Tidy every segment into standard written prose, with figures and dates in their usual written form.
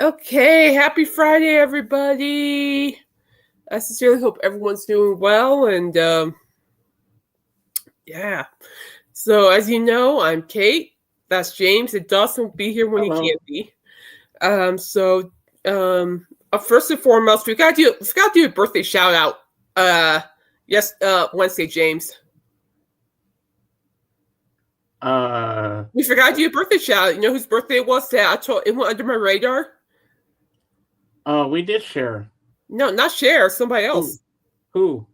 Okay, happy Friday, everybody. I sincerely hope everyone's doing well, and yeah. So, as you know, I'm Kate. That's James, and Dawson will be here when he can't be. First and foremost, we gotta do a birthday shout out. Wednesday, James. We forgot to do a birthday shout out. You know whose birthday it was? It went under my radar. We did share. No, not Cher. Somebody else. Who?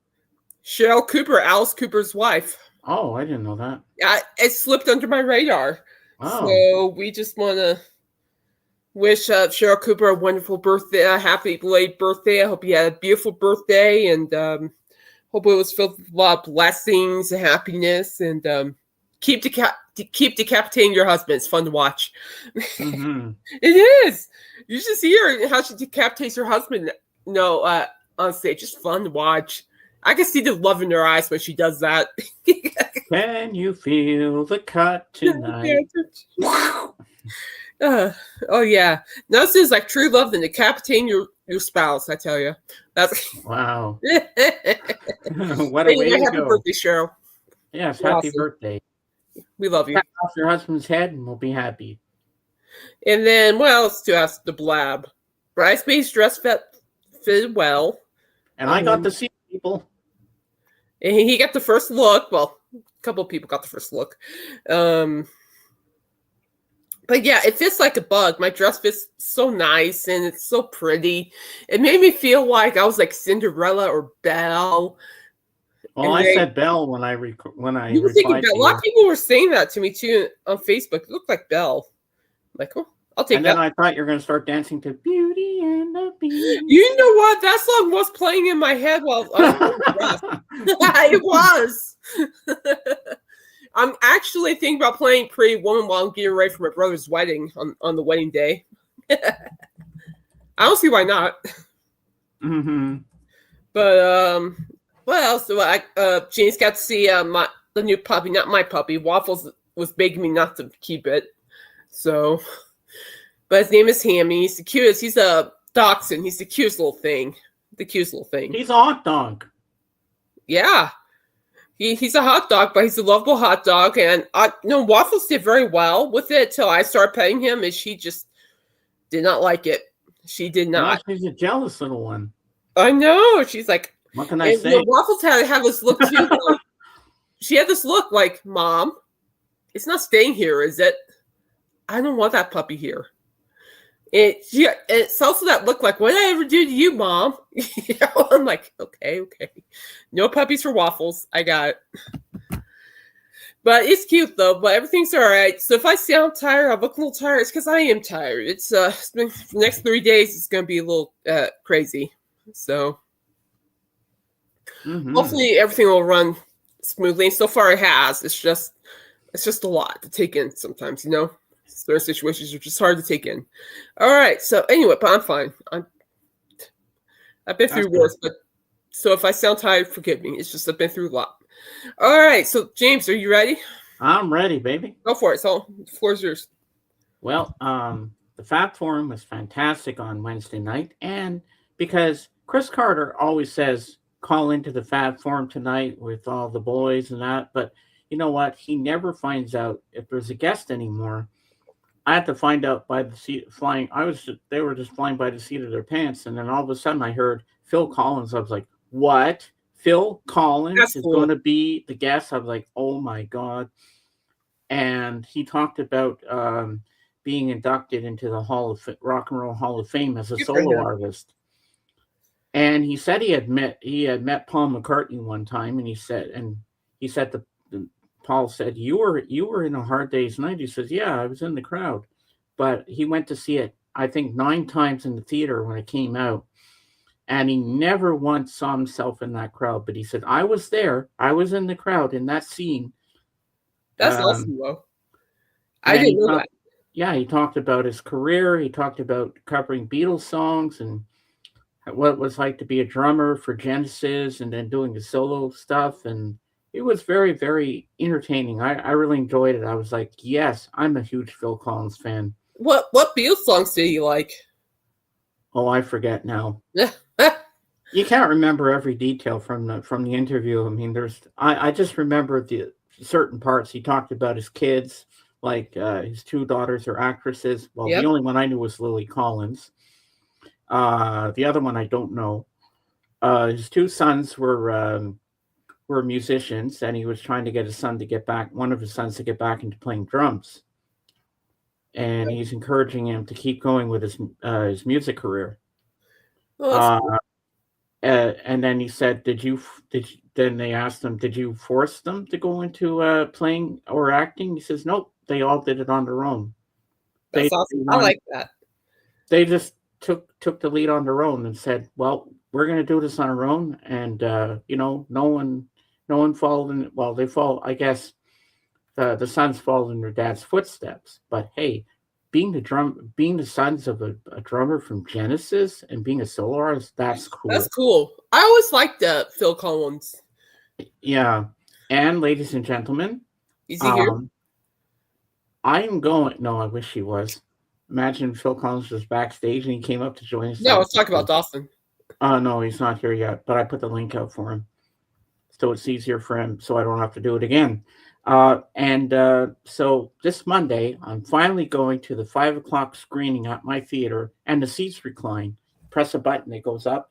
Cheryl Cooper, Alice Cooper's wife. Oh, I didn't know that. Yeah, it slipped under my radar. Oh. So we just want to wish Cheryl Cooper a wonderful birthday, a happy belated birthday. I hope you had a beautiful birthday, and hope it was filled with a lot of blessings and happiness. And keep decapitating your husband. It's fun to watch. Mm-hmm. It is. You should see her how she decapitates her husband. On stage, just fun to watch. I can see the love in her eyes when she does that. Can you feel the cut tonight? Oh yeah, nothing is like true love than decapitating your spouse. I tell you, that's wow. What a way to happy go! Birthday, Cheryl. Yes, happy birthday. We love you. Cut off your husband's head, and we'll be happy. And then what else to ask the blab? Bridesmaid's dress fitted well, and I got to see people. And he got the first look. Well, a couple of people got the first look. But yeah, it fits like a bug. My dress fits so nice and it's so pretty. It made me feel like I was like Cinderella or Belle. Well, I said Belle when I replied. You were thinking Belle. A lot of people were saying that to me too on Facebook. It looked like Belle. I'm like, oh, I'll take that. And then I thought you were going to start dancing to Beauty and the Beast. You know what? That song was playing in my head while I was It was. I'm actually thinking about playing Pretty Woman while I'm getting ready for my brother's wedding on the wedding day. I don't see why not. Mm-hmm. But what else do James got to see the new puppy, not my puppy. Waffles was begging me not to keep it. So, but his name is Hammy. He's the cutest. He's a dachshund. He's the cutest little thing. He's a hot dog. Yeah. He's a hot dog, but he's a lovable hot dog. And Waffles did very well with it till I started petting him, and she just did not like it. She did not. Well, she's a jealous little one. I know. She's like, what can I say? Waffles had this look too. She had this look like, Mom, it's not staying here, is it? I don't want that puppy here. It's also that look like, what did I ever do to you, Mom? I'm like, okay. No puppies for Waffles. I got it. But it's cute, though. But everything's all right. So if I sound tired, I look a little tired, it's because I am tired. It's been the next 3 days, it's going to be a little crazy. So hopefully everything will run smoothly. And so far it has. It's just a lot to take in sometimes, There are situations which is hard to take in. All right. So anyway, but I'm fine. I've been through worse, but so if I sound tired, forgive me. It's just I've been through a lot. All right. So James, are you ready? I'm ready, baby. Go for it. So the floor is yours. Well, the Fab Forum was fantastic on Wednesday night, and because Chris Carter always says, call into the Fab Forum tonight with all the boys and that, but you know what? He never finds out if there's a guest anymore. I had to find out by the seat flying. They were just flying by the seat of their pants. And then all of a sudden I heard Phil Collins. I was like, what? Phil Collins is going to be the guest? I was like, oh my God. And he talked about being inducted into the Rock and Roll Hall of Fame as a solo artist. And he said he had met Paul McCartney one time. And he said Paul said, you were in A Hard Day's Night. He says, yeah, I was in the crowd. But he went to see it, I think, 9 times in the theater when it came out. And he never once saw himself in that crowd. But he said, I was there. I was in the crowd in that scene. That's awesome, though. I didn't know that. Yeah, he talked about his career. He talked about covering Beatles songs and what it was like to be a drummer for Genesis and then doing the solo stuff. And It was very, very entertaining. I really enjoyed it. I was like, yes, I'm a huge Phil Collins fan. What Beatles songs do you like? Oh, I forget now. You can't remember every detail from the interview. I mean, I just remember the certain parts. He talked about his kids, like his two daughters are actresses. Well, the Yep. only one I knew was Lily Collins. The other one I don't know. His two sons were musicians, and he was trying to get one of his sons to get back into playing drums. And he's encouraging him to keep going with his music career. Oh, Cool. And then he said, Then they asked him, did you force them to go into playing or acting? He says, nope, they all did it on their own. that's awesome. I like that. They just took the lead on their own and said, well, we're going to do this on our own. And, no one followed in, well, they follow, I guess the sons followed in their dad's footsteps. But hey, being the sons of a drummer from Genesis and being a solo artist, that's cool. That's cool. I always liked Phil Collins. Yeah. And ladies and gentlemen, is he here? I am going. No, I wish he was. Imagine Phil Collins was backstage and he came up to join us. No, let's talk about Dawson. No, he's not here yet, but I put the link out for him. So it's easier for him, so I don't have to do it again. So this Monday, I'm finally going to the 5:00 screening at my theater, and the seats recline. Press a button, it goes up,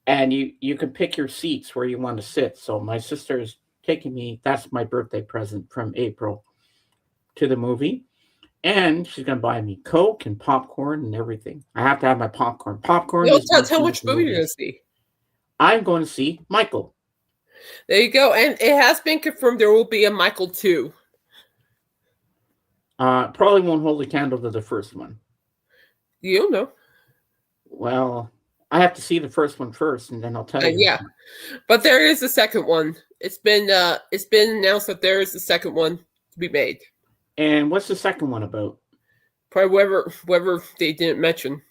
and you can pick your seats where you want to sit. So my sister is taking me, that's my birthday present from April, to the movie. And she's going to buy me Coke and popcorn and everything. I have to have my popcorn. Popcorn. No, tell which movie you're going to see. I'm going to see Michael. There you go. And it has been confirmed there will be a Michael 2. Probably won't hold a candle to the first one. You don't know. Well, I have to see the first one first, and then I'll tell you. Yeah, but there is a second one. It's been announced that there is a second one to be made. And what's the second one about? Probably whatever they didn't mention.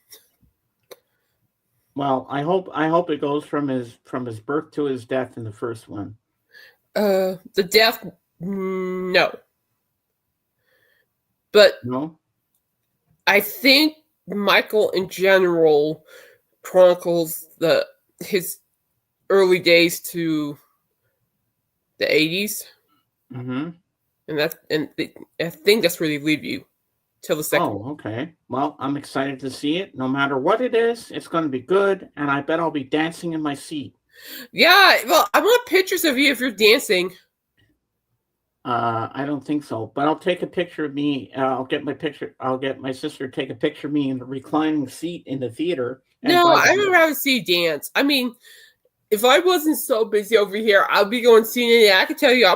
Well, I hope it goes from his birth to his death in the first one. The death, no. But no, I think Michael in general chronicles his early days to the 80s. Mm-hmm. And I think that's where they leave you till the second. Oh, okay. Well, I'm excited to see it. No matter what it is, it's going to be good, and I bet I'll be dancing in my seat. Yeah, well, I want pictures of you if you're dancing. I don't think so, but I'll take a picture of me. I'll get my sister to take a picture of me in the reclining seat in the theater. No, I would rather see you dance. I mean, if I wasn't so busy over here, I'd be going seeing it. I could tell you, I'll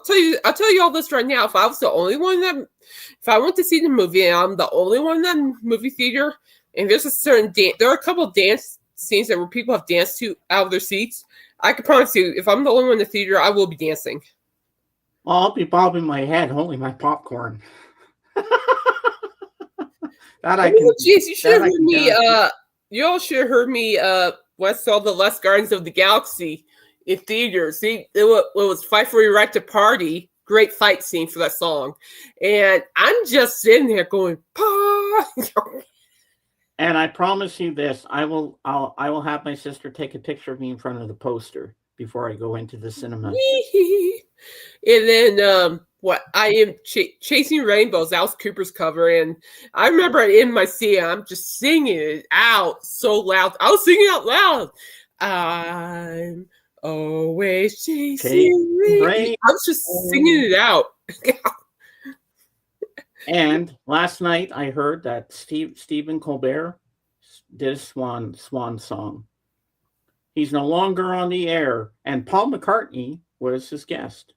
tell you all this right now. If I was the only one if I went to see the movie and I'm the only one in that movie theater, and there's a certain there are a couple of dance scenes where people have danced to out of their seats, I can promise you, if I'm the only one in the theater, I will be dancing. Well, I'll be bobbing my head, holding my popcorn. Jeez, you should have heard me. You all should have heard me. When I saw the Last Guardians of the Galaxy in theaters. See, it was "Fight for Your Right to Party." Great fight scene for that song, and I'm just sitting there going, "Pa." And I promise you this: I will have my sister take a picture of me in front of the poster before I go into the cinema. And then I am Chasing Rainbows, Alice Cooper's cover, and I remember in my seat, I'm just singing it out so loud. I was singing out loud. I'm always chasing rain. I was just singing it out. And last night I heard that Stephen Colbert did a swan song. He's no longer on the air, and Paul McCartney was his guest.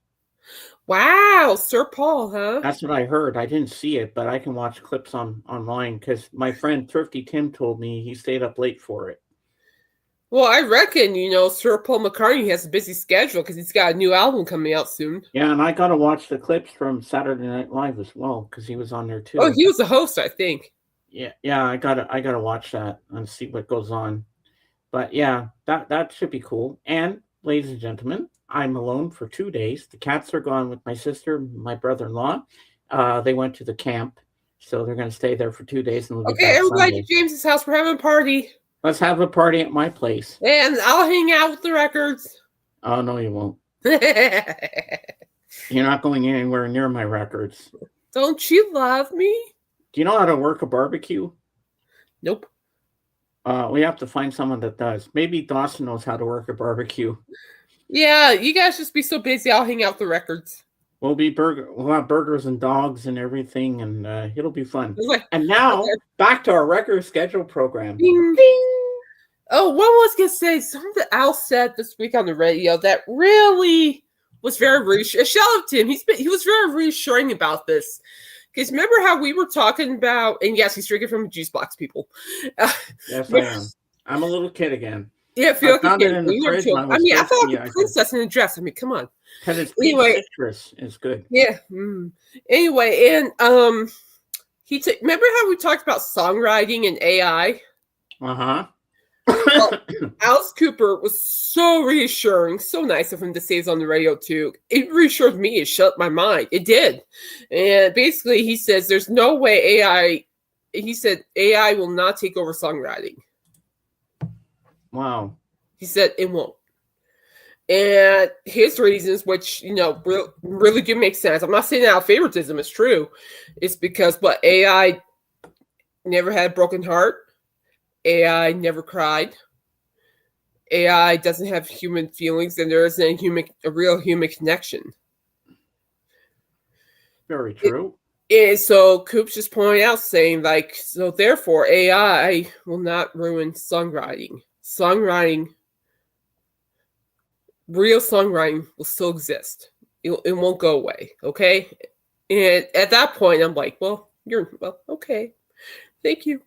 Wow, Sir Paul, huh? That's what I heard. I didn't see it, but I can watch clips online because my friend Thrifty Tim told me he stayed up late for it. Well, I reckon, Sir Paul McCartney has a busy schedule because he's got a new album coming out soon. Yeah, and I got to watch the clips from Saturday Night Live as well because he was on there too. Oh, he was the host, I think. Yeah, I gotta watch that and see what goes on. But yeah, that should be cool. And ladies and gentlemen, I'm alone for 2 days. The cats are gone with my sister, my brother-in-law. They went to the camp, so they're going to stay there for 2 days and they'll be Okay, back everybody Sunday. to James's house. We're having a party. Let's have a party at my place. And I'll hang out with the records. Oh, no, you won't. You're not going anywhere near my records. Don't you love me? Do you know how to work a barbecue? Nope. We have to find someone that does. Maybe Dawson knows how to work a barbecue. Yeah, you guys just be so busy. I'll hang out with the records. We'll have burgers and dogs and everything, and it'll be fun. Like, and now, back to our record schedule program. Ding. Ding. Oh, what was going to say? Something Al said this week on the radio that really was very reassuring. Shout out to him. He was very reassuring about this. Because remember how we were talking about, and yes, he's drinking from a juice box, people. Yes, I am. I'm a little kid again. Yeah, feel like I found it in the fridge. I mean, I felt like a princess in a dress. I mean, come on. Because it's anyway, citrus. It's good. Yeah. Anyway, and remember how we talked about songwriting and AI? Uh-huh. Well, Alice Cooper was so reassuring, so nice of him to say this on the radio too. It reassured me. It shut my mind. It did. And basically, he says there's no way AI. He said AI will not take over songwriting. Wow. He said it won't. And his reasons, which, really do make sense. I'm not saying that favoritism is true. It's because, AI never had a broken heart. AI never cried. AI doesn't have human feelings, and there isn't a real human connection. Very true. And so Coop's just pointing out, saying, so therefore AI will not ruin songwriting. Real songwriting will still exist. It won't go away, okay? And at that point, I'm like, okay. Thank you.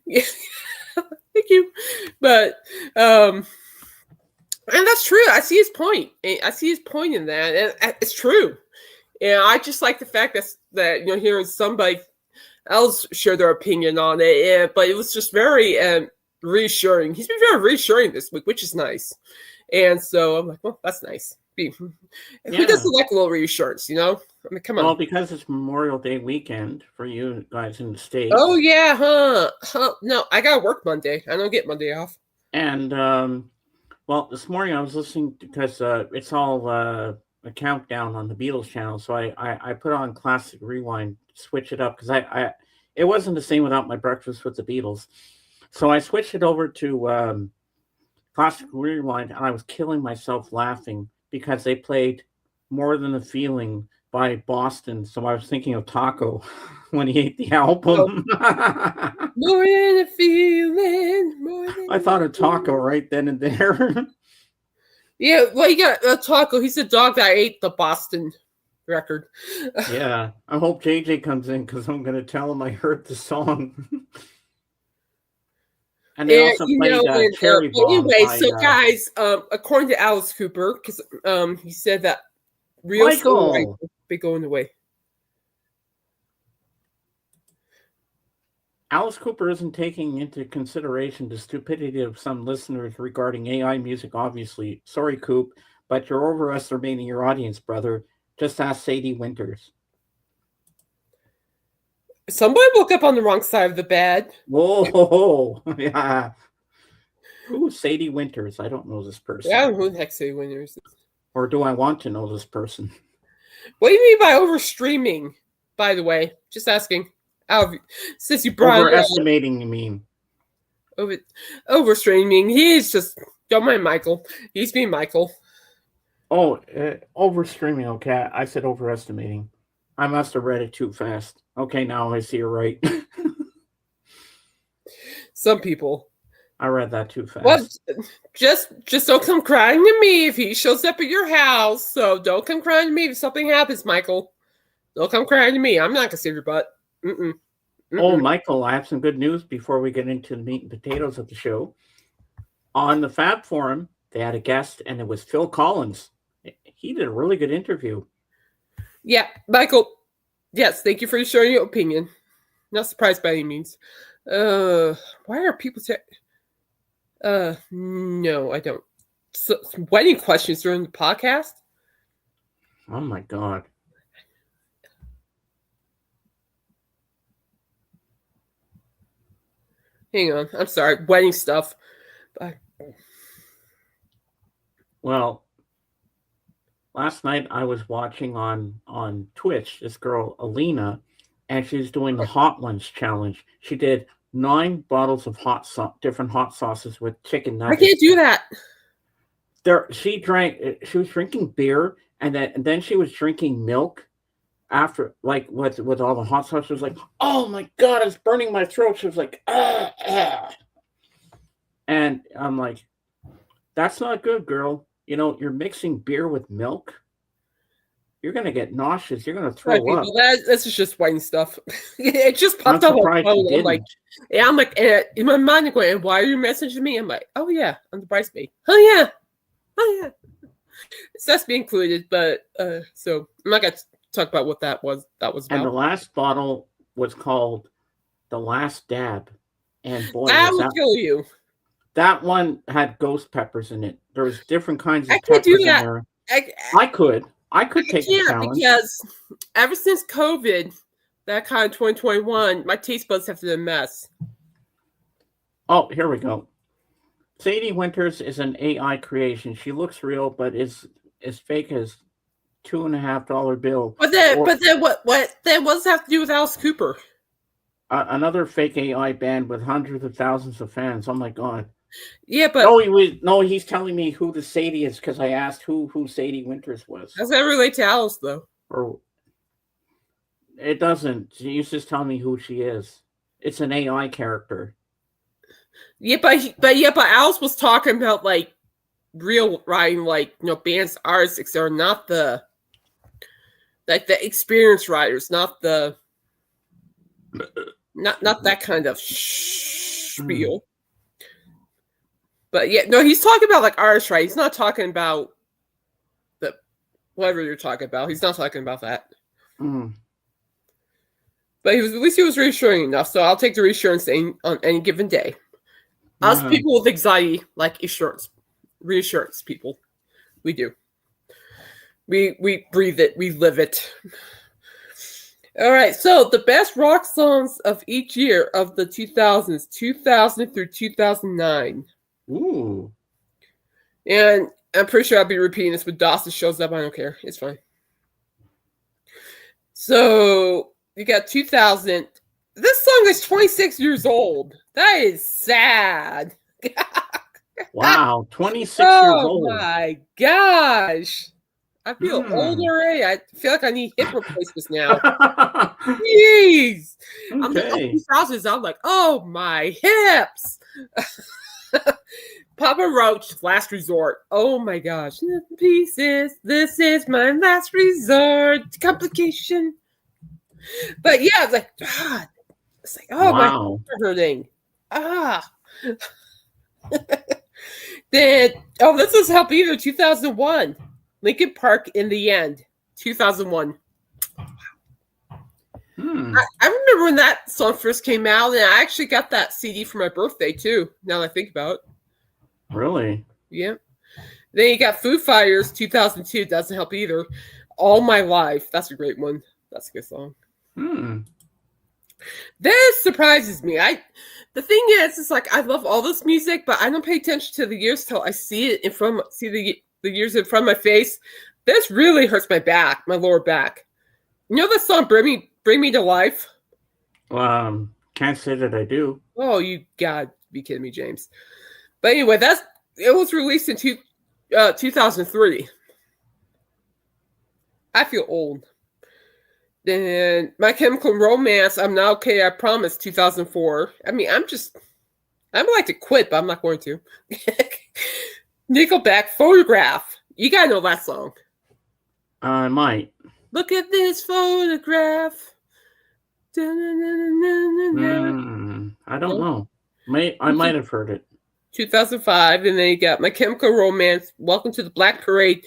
Thank you. But, and that's true. I see his point. I see his point in that. And it's true. And I just like the fact that hearing somebody else share their opinion on it. But it was just very reassuring. He's been very reassuring this week, which is nice. And so I'm like, well, that's nice. Who doesn't like a little reassurance, I mean, come on. Well, because it's Memorial Day weekend for you guys in the States. Oh, yeah, huh? No, I got to work Monday. I don't get Monday off. And, this morning I was listening because it's all a countdown on the Beatles channel. So I put on Classic Rewind, switch it up, because it wasn't the same without my breakfast with the Beatles. So I switched it over to Classic Rewind, and I was killing myself laughing because they played More Than a Feeling by Boston. So I was thinking of Taco when he ate the album. Oh. More than a feeling. I thought of Taco right then and there. Yeah, well, you got Taco. He's the dog that ate the Boston record. Yeah, I hope JJ comes in because I'm going to tell him I heard the song. And they also played Cherry Bomb. Anyway, so guys, according to Alice Cooper, because he said that real songwriting will be going away. Alice Cooper isn't taking into consideration the stupidity of some listeners regarding AI music, obviously. Sorry, Coop, but you're overestimating your audience, brother. Just ask Sadie Winters. Somebody woke up on the wrong side of the bed. Whoa, yeah. Who's Sadie Winters? I don't know this person. Yeah, I don't know who the heck Sadie Winters is. Or do I want to know this person? What do you mean by overstreaming, by the way? Just asking. Since you brought overestimating, you mean? Overstreaming. He's just, don't mind Michael. He's being Michael. Oh, overstreaming. Okay, I said overestimating. I must have read it too fast. Okay, now I see you're right. Some people. I read that too fast. Well, just don't come crying to me if he shows up at your house. So don't come crying to me if something happens, Michael. Don't come crying to me. I'm not going to save your butt. Mm-mm. Oh, Michael, I have some good news before we get into the meat and potatoes of the show. On the Fab Forum, they had a guest, and it was Phil Collins. He did a really good interview. Yeah, Michael. Yes, thank you for sharing your opinion. Not surprised by any means. Why are people saying... No, I don't. So, wedding questions during the podcast? Oh my God. Hang on. I'm sorry. Wedding stuff. But... Well, last night I was watching on Twitch this girl Alina, and she was doing the hot ones challenge. She did 9 bottles of different hot sauces with chicken nuggets. I can't do that. She was drinking beer, and then she was drinking milk after, like, with all the hot sauce. She was like, oh my God, it's burning my throat. She was like, ah. And I'm like, that's not good, girl. You know, you're mixing beer with milk. You're going to get nauseous. You're going to throw up. This is just white stuff. It just popped up. I'm like, in my mind, I'm going, why are you messaging me? I'm like, oh yeah, I'm the bridesmaid. Oh yeah. It's has to be included, but so I'm not going to talk about what that was about. And the last bottle was called The Last Dab. And boy, that will kill you. That one had ghost peppers in it. There was different kinds of peppers in there. I could take the challenge. Because ever since COVID, that kind of 2021, my taste buds have been a mess. Oh, here we go. Sadie Winters is an AI creation. She looks real, but is fake as $2.50 bill. But then what does that have to do with Alice Cooper? Another fake AI band with hundreds of thousands of fans. Oh my God. Yeah, but he's telling me who the Sadie is because I asked who Sadie Winters was. Does that relate to Alice though? Or it doesn't. She's just telling me who she is. It's an AI character. Yeah, but Alice was talking about like real writing, like bands, artists, are not the experienced writers, not the not that kind of spiel. But yeah, no, he's talking about like artists, right? He's not talking about the whatever you're talking about. He's not talking about that. But at least he was reassuring enough. So I'll take the reassurance on any given day. Us people with anxiety like reassurance people. We do. We breathe it. We live it. All right. So the best rock songs of each year of the 2000s, 2000 through 2009. Ooh. And I'm pretty sure I'll be repeating this when Dawson shows up. I don't care. It's fine. So you got 2000. This song is 26 years old. That is sad. Wow, 26 years old. Oh my gosh. I feel old already. I feel like I need hip replacements now. Jeez. Okay. I'm like, 2000s. I'm like, oh my hips. Papa Roach, Last Resort. Oh my gosh. Pieces. This is my last resort. Complication. But yeah, it's like, God. It's like, oh, my hands are hurting. Then, this doesn't help either. 2001. Linkin Park in the End. 2001. I remember when that song first came out, and I actually got that CD for my birthday, too, now that I think about it. Really? Yeah. Then you got Foo Fighters, 2002. Doesn't help either. All My Life. That's a great one. That's a good song. This surprises me. The thing is, it's like I love all this music, but I don't pay attention to the years till I see it see the years in front of my face. This really hurts my back, my lower back. You know the song "Bring Me to Life"? Can't say that I do. Oh, you gotta be kidding me, James. But anyway, it was released in 2003. I feel old. Then My Chemical Romance, I'm Not Okay, I Promise, 2004. I mean, I'd like to quit, but I'm not going to. Nickelback, Photograph. You gotta know that song. I might. Look at this photograph. I don't know. I might have heard it. 2005, and then you got My Chemical Romance, Welcome to the Black Parade,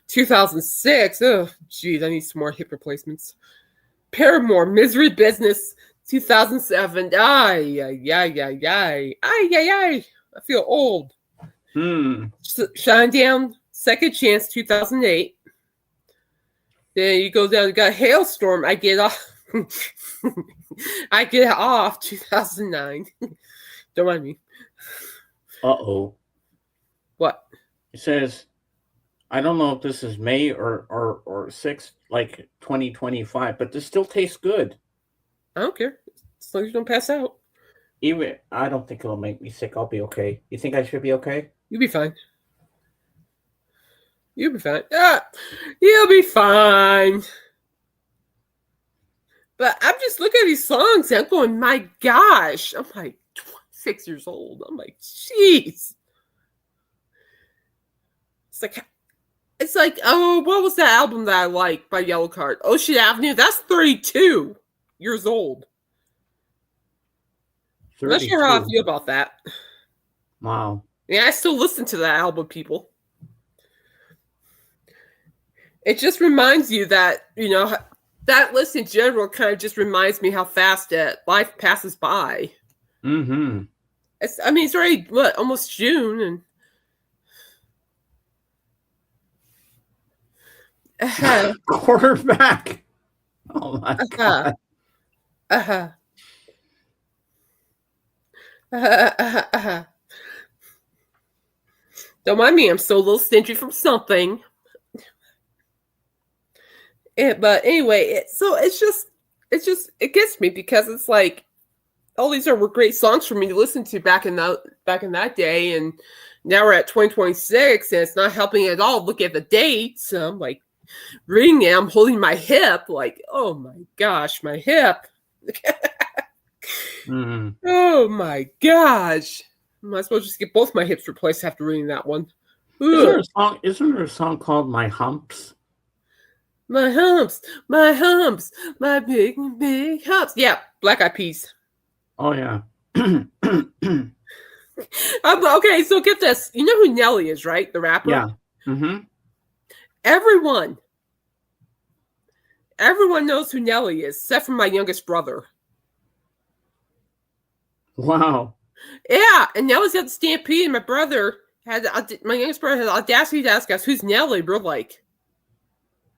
2006. Oh, geez, I need some more hip replacements. Paramore, Misery Business, 2007. I feel old. Shine Down, Second Chance, 2008. Then you go down, you got Hailstorm. I get off. I get off 2009. Don't mind me. Uh-oh. What? It says, I don't know if this is May or 6th, like 2025, but this still tastes good. I don't care. As long as you don't pass out. Even I don't think it'll make me sick. I'll be okay. You think I should be okay? You'll be fine. You'll be fine. You'll be fine. But I'm just looking at these songs and I'm going, my gosh. I'm like 26 years old. I'm like, jeez. It's like, oh, what was that album that I liked by Yellowcard? Ocean Avenue. That's 32 years old. 32. I'm not sure how I feel about that. Wow. Yeah, I still listen to that album, people. It just reminds you that, that list in general kind of just reminds me how fast life passes by. Mm-hmm. It's already, almost June, and quarterback. Oh my God. Don't mind me, I'm still a little stingy from something. But anyway, it gets me because it's like all these were great songs for me to listen to back in that day, and now we're at 2026 and it's not helping at all. Look at the dates. I'm like reading it, I'm holding my hip, like, oh my gosh, my hip. Oh my gosh. I might as well just get both my hips replaced after reading that one. Isn't there a song called My Humps? My humps, my big, big humps. Yeah, Black Eyed Peas. Oh, yeah. Okay, so get this. You know who Nelly is, right? The rapper? Yeah. Mm-hmm. Everyone knows who Nelly is, except for my youngest brother. Wow. Yeah, and Nelly's got the Stampede, and my youngest brother had the audacity to ask us, who's Nelly? We're like,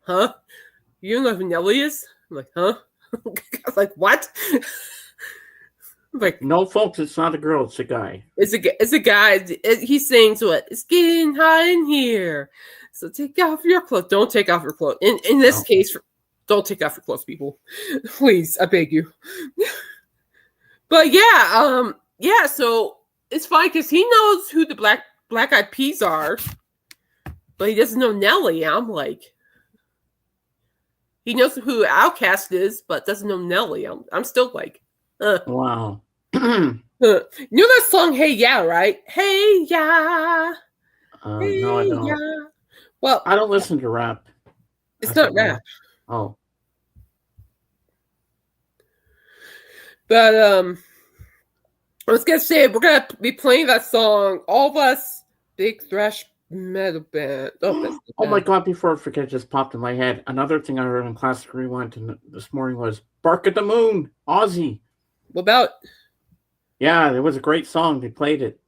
huh? You don't know who Nelly is? I'm like, huh? I was like, what? Like, no, folks, it's not a girl, it's a guy. It's a guy. He sings what? It's getting hot in here. So take off your clothes. Don't take off your clothes. In this case, don't take off your clothes, people. Please, I beg you. But yeah, so it's fine because he knows who the Black Eyed Peas are, but he doesn't know Nelly. I'm like, he knows who Outkast is, but doesn't know Nelly. I'm still like, wow. You know that song, Hey Ya, right? Hey Ya. Hey, no, I don't. Ya. Well, I don't listen to rap. It's not rap. Oh. But I was gonna say we're gonna be playing that song, All of Us, Big Thrash Metal Band. Oh my God! Before I forget, it just popped in my head. Another thing I heard in Classic Rewind this morning was "Bark at the Moon," Ozzy. What about? Yeah, it was a great song. They played it.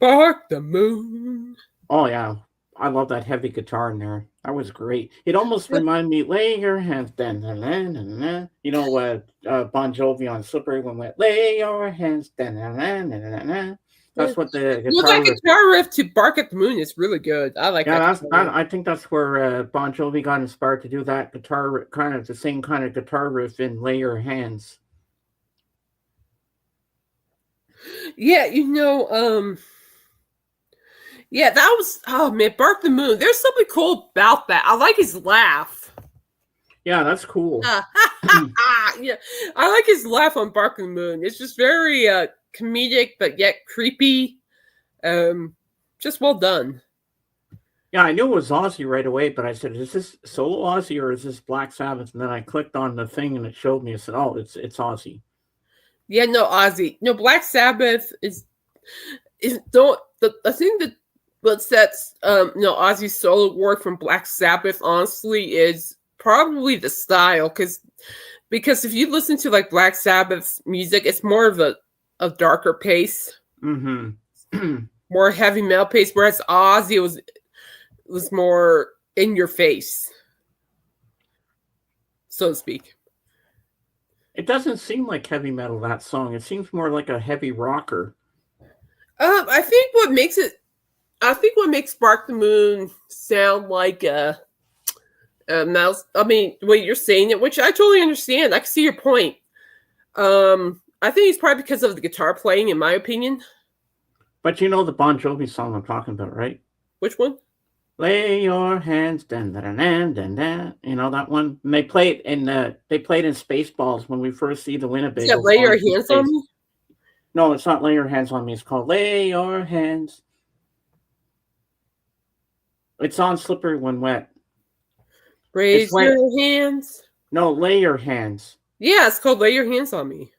Bark the Moon. Oh yeah, I love that heavy guitar in there. That was great. It almost reminded me, "Lay your hands down." You know what? Bon Jovi on "Slippery" when went, "Lay your hands down." That's what the guitar. Well, that guitar riff to "Bark at the Moon" is really good. I like that. I think that's where Bon Jovi got inspired to do that guitar, kind of the same kind of guitar riff in "Lay Your Hands." Yeah, yeah, that was, oh man, Bark the Moon. There's something cool about that. I like his laugh. Yeah, that's cool. Yeah, I like his laugh on Bark the Moon. It's just very comedic, but yet creepy. Just well done. Yeah, I knew it was Ozzy right away, but I said, is this solo Ozzy or is this Black Sabbath? And then I clicked on the thing and it showed me. I said, oh, it's Ozzy. Yeah, no, Ozzy. No, Black Sabbath is the thing that what sets Ozzy's solo work from Black Sabbath, honestly, is probably the style. Because if you listen to like Black Sabbath's music, it's more of a darker pace. Mm-hmm. More heavy metal pace, whereas Ozzy was more in your face. so to speak. It doesn't seem like heavy metal, that song. It seems more like a heavy rocker. I think what makes Bark the Moon sound like a mouse. I mean, the way you're saying it, which I totally understand. I can see your point. I think it's probably because of the guitar playing, in my opinion. But you know the Bon Jovi song I'm talking about, right? Which one? Lay your hands, dun, dun, dun, dun, dun. You know that one. And they played in Spaceballs when we first see the Winnebago. Yeah, Lay Your Hands on Me. No, it's not Lay Your Hands on Me. It's called Lay Your Hands. It's on Slippery When Wet. Raise your hands. No, Lay Your Hands. Yeah, it's called Lay Your Hands on Me.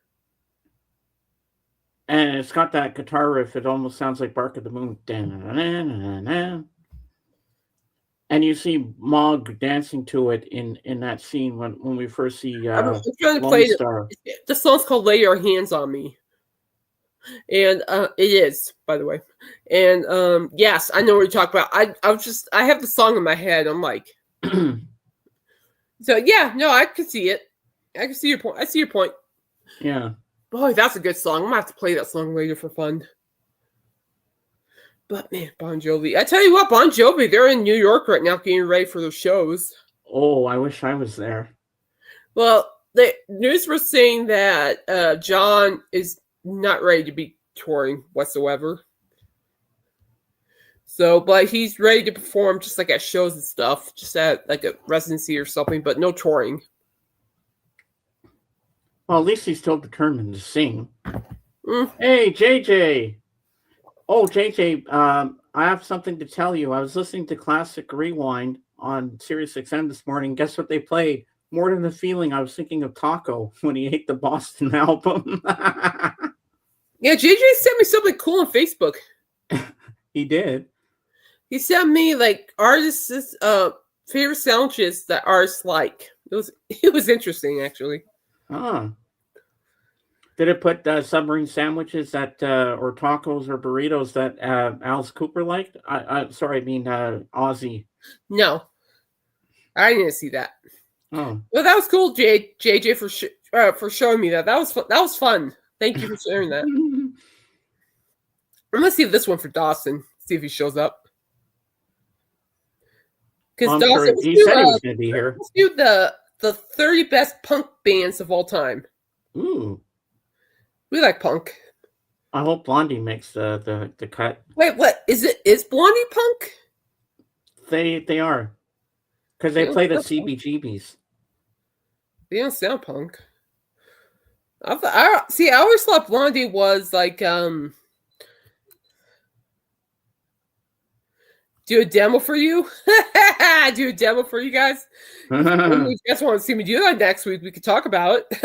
And it's got that guitar riff. It almost sounds like Bark of the Moon. And you see Mog dancing to it in that scene when we first see I'm trying to play Star. The song's called Lay Your Hands on Me. And it is, by the way. And yes, I know what you're talking about. I have the song in my head. I'm like, so yeah, no, I can see it. I can see your point. I see your point. Yeah. Boy, that's a good song. I'm gonna have to play that song later for fun. But man, Bon Jovi. I tell you what, Bon Jovi, they're in New York right now getting ready for those shows. Oh, I wish I was there. Well, the news was saying that John is not ready to be touring whatsoever. So, but he's ready to perform just like at shows and stuff, just at like a residency or something, but no touring. Well, at least he's still determined to sing. Hey, JJ. Oh, JJ, I have something to tell you. I was listening to Classic Rewind on Sirius XM this morning. Guess what they played? More Than the Feeling. I was thinking of Taco when he ate the Boston album. Yeah, JJ sent me something cool on Facebook. He did. He sent me like artists' favorite sandwiches that artists like. It was interesting, actually. Huh. Did it put submarine sandwiches that or tacos or burritos that Alice Cooper liked? Ozzy. No, I didn't see that. Oh, well, that was cool, JJ, for showing me that. That was fun. Thank you for sharing that. I'm gonna see this one for Dawson. See if he shows up. Because Dawson, he said he was going to be here. Let's do the 30 best punk bands of all time. Ooh. We like punk. I hope Blondie makes the cut. Wait, what? Is Blondie punk? They are. Because they played at CBGB's. They don't sound punk. I always thought Blondie was like do a demo for you. Do a demo for you guys. If you guys want to see me do that next week, we could talk about it.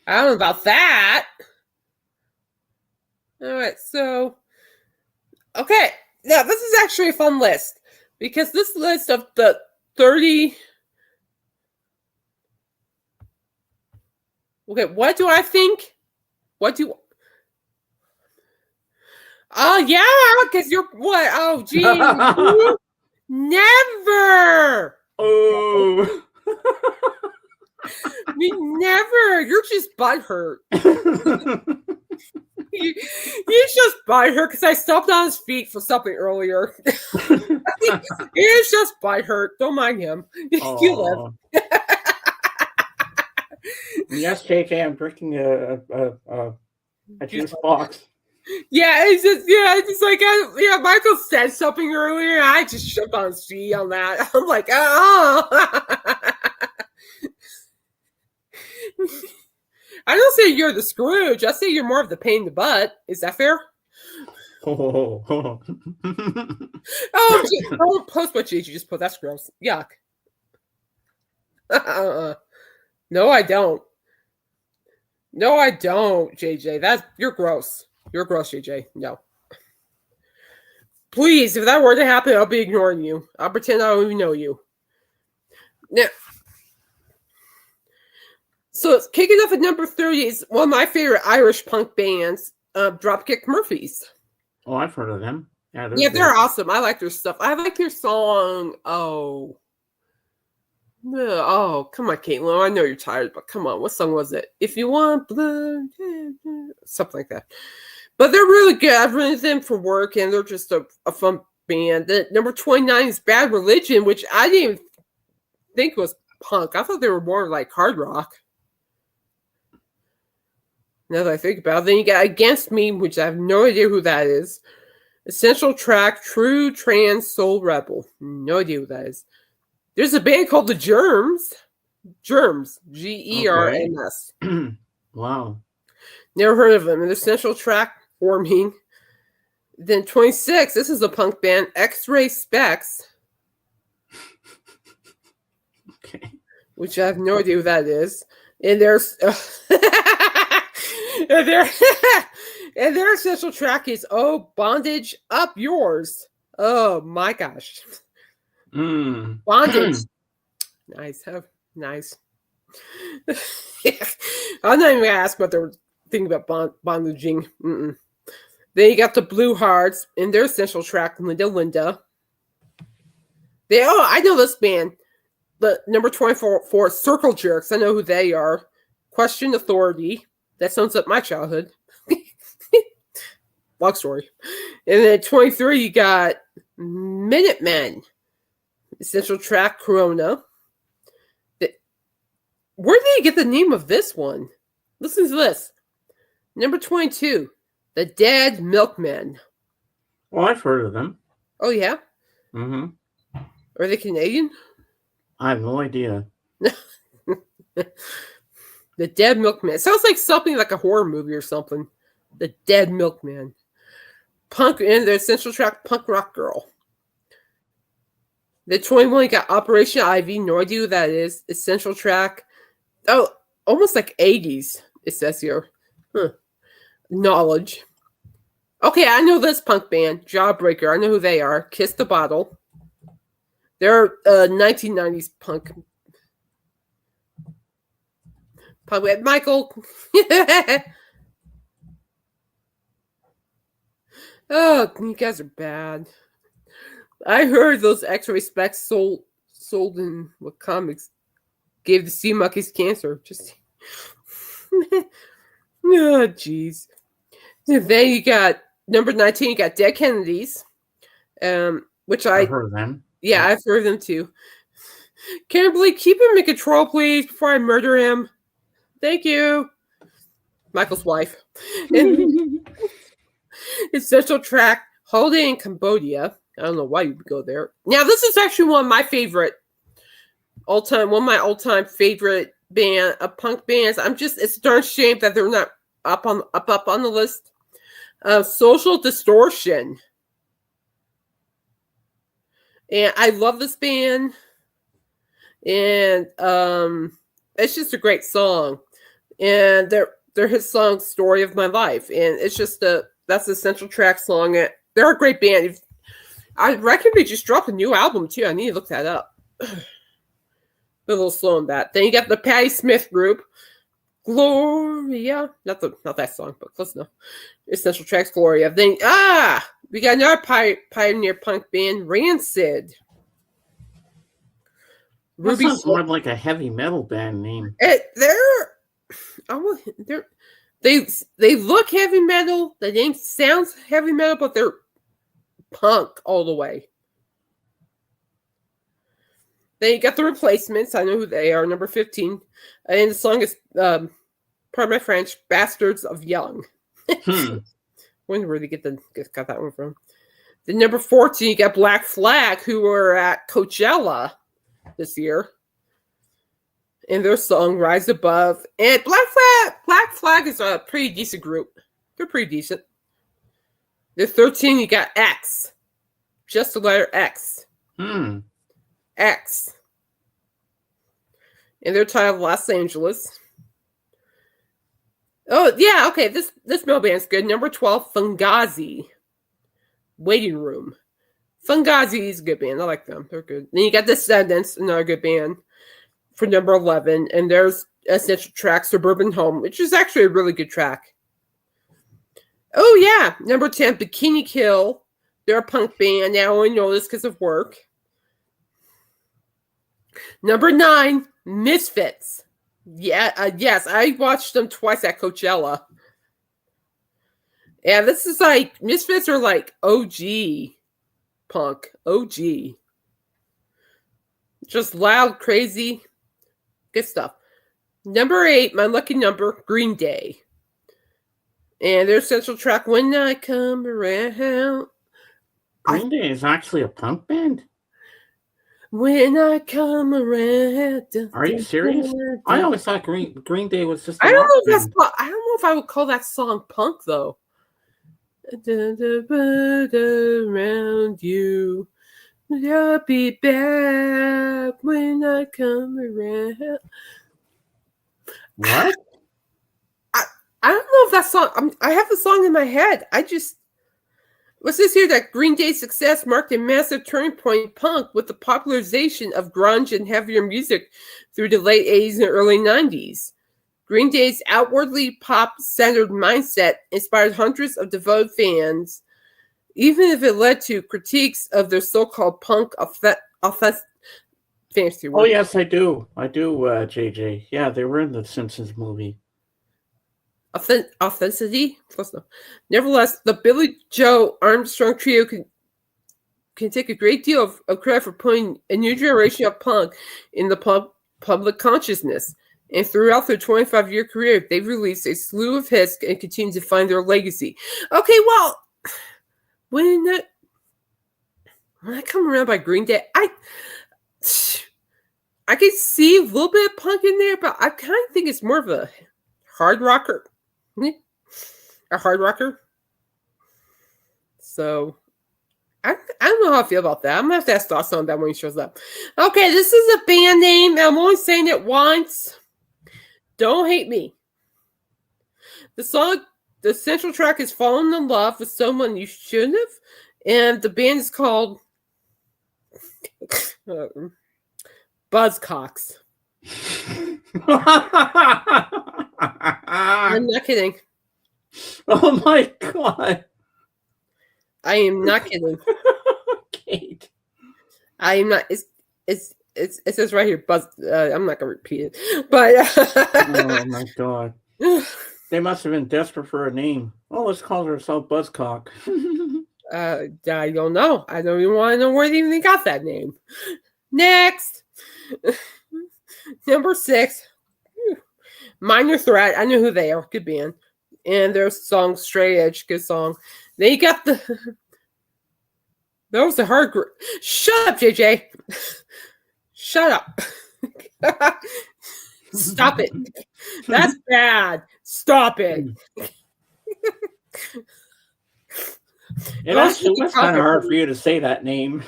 I don't know about that. All right, so okay. Now this is actually a fun list because this list of the 30. Okay, what do I think? Oh yeah, because you're what? Oh gee, never. Oh. I mean, never. You're just butthurt. You're just butthurt because I stomped on his feet for something earlier. He's just butthurt. Don't mind him. You live. Yes, JJ, I'm drinking a juice box. Yeah, it's like Michael said something earlier. And I just jumped on his feet on that. I'm like, oh. I don't say you're the Scrooge. I say you're more of the pain in the butt. Is that fair? Oh, don't post what you just put. That's gross. Yuck. No, I don't. No, I don't, JJ. You're gross. You're gross, JJ. No. Please, if that were to happen, I'll be ignoring you. I'll pretend I don't even know you. Now, so kicking off at number 30 is one of my favorite Irish punk bands, Dropkick Murphys. Oh, I've heard of them. Yeah, they're awesome. I like their stuff. I like their song, No, oh, come on, Caitlin. I know you're tired, but come on. What song was it? If you want blood, something like that. But they're really good. I've run into them for work, and they're just a fun band. The number 29 is Bad Religion, which I didn't even think was punk. I thought they were more like hard rock. Now that I think about it. Then you got Against Me, which I have no idea who that is. Essential Track, True Trans Soul Rebel. No idea who that is. There's a band called The Germs. Germs. Germs. Wow. Never heard of them. And Essential Track, Forming. Then 26, this is a punk band, X-Ray Specs. Okay. Which I have no idea who that is. And there's... and their essential track is Bondage Up Yours. Oh my gosh. Bondage. Nice. Nice. I'm not even gonna ask what they were thinking about bondaging. Then you got the Blue Hearts and their essential track, Linda Linda. I know this band. The number 24, Circle Jerks. I know who they are. Question Authority. That sounds like my childhood. Long story. And then 23, you got Minutemen. Essential track, Corona. Where did you get the name of this one? Listen to this. Number 22, The Dead Milkmen. Well, I've heard of them. Oh, yeah? Mm-hmm. Are they Canadian? I have no idea. The Dead Milkman. It sounds like something like a horror movie or something. The Dead Milkman. Punk and the essential track, Punk Rock Girl. The 21 got Operation Ivy. No idea who that is. Essential track. Oh, almost like 80s, it says here. Knowledge. Okay, I know this punk band. Jawbreaker. I know who they are. Kiss the Bottle. They're 1990s punk. Michael. Oh, you guys are bad. I heard those X-Ray Specs sold in what comics gave the sea monkeys cancer. Just oh, jeez. Then you got number 19. You got Dead Kennedys, which I've heard of them. Yeah, I've heard of them too. Kimberly, keep him in control, please, before I murder him. Thank you. Michael's wife. And essential track, Holiday in Cambodia. I don't know why you would go there. Now, this is actually one of my all-time favorite punk bands. It's a darn shame that they're not up on the list. Social Distortion. And I love this band. And it's just a great song. And they're his song Story of My Life. And it's just that's the central track song. They're a great band. I reckon they just dropped a new album too. I need to look that up. A little slow on that. Then you got the Patti Smith group. Gloria. Not that song, but close enough. Essential tracks, Gloria. Then we got another pioneer punk band, Rancid. That sounds more like a heavy metal band name. They look heavy metal. The name sounds heavy metal, but they're punk all the way. Then you got the Replacements. I know who they are. Number 15, and the song is pardon my French, "Bastards of Young." Wonder where they got that one from. The number 14, you got Black Flag, who were at Coachella this year, and their song "Rise Above." And Black Flag is a pretty decent group. They're pretty decent. The 13, you got X, just the letter X. X, and they're titled Los Angeles. Oh yeah, okay. This metal band's good. Number 12, Fugazi, Waiting Room. Fugazi is a good band. I like them. They're good. Then you got Descendants, another good band, for number 11. And there's essential track, Suburban Home, which is actually a really good track. Oh, yeah. Number 10, Bikini Kill. They're a punk band. Now I only know this because of work. Number 9, Misfits. Yeah, yes, I watched them twice at Coachella. Yeah, this is like, Misfits are like OG punk. OG. Just loud, crazy, good stuff. Number 8, my lucky number, Green Day. And their central track, When I Come Around. Green Day is actually a punk band? When I come around. Are you serious? I always thought Green Day was just I don't know if that's punk. I don't know if I would call that song punk, though. Around you. You'll be back when I come around. What? I don't know if that song. I have the song in my head. What's this here? That Green Day's success marked a massive turning point in punk with the popularization of grunge and heavier music through the late 80s and early 90s. Green Day's outwardly pop-centered mindset inspired hundreds of devoted fans, even if it led to critiques of their so-called punk fantasy work. Oh, yes, I do. I do, JJ. Yeah, they were in the Simpsons movie. Authenticity? Close enough. Nevertheless, the Billy Joe Armstrong trio can take a great deal of credit for putting a new generation of punk in the public consciousness. And throughout their 25-year career, they've released a slew of hits and continue to find their legacy. Okay, well, when I come around by Green Day, I can see a little bit of punk in there, but I kind of think it's more of a hard rocker. A hard rocker. So, I don't know how I feel about that. I'm going to have to ask Dawson on that when he shows up. Okay, this is a band name. I'm only saying it once. Don't hate me. The central track is Falling in Love with Someone You Shouldn't Have. And the band is called Buzzcocks. I'm not kidding. Oh my God. I am not kidding. Kate. I am not. It says right here, Buzz. I'm not gonna repeat it, but oh my God, they must have been desperate for a name. Oh, let's call ourselves Buzzcock. I don't know. I don't even want to know where they even got that name. Next, number 6, Minor Threat. I know who they are. Good band, and their song "Straight Edge," good song. They got the. That was a hard group. Shut up, JJ. Shut up. Stop it. That's bad. Stop it. It actually was kind of hard for you to say that name.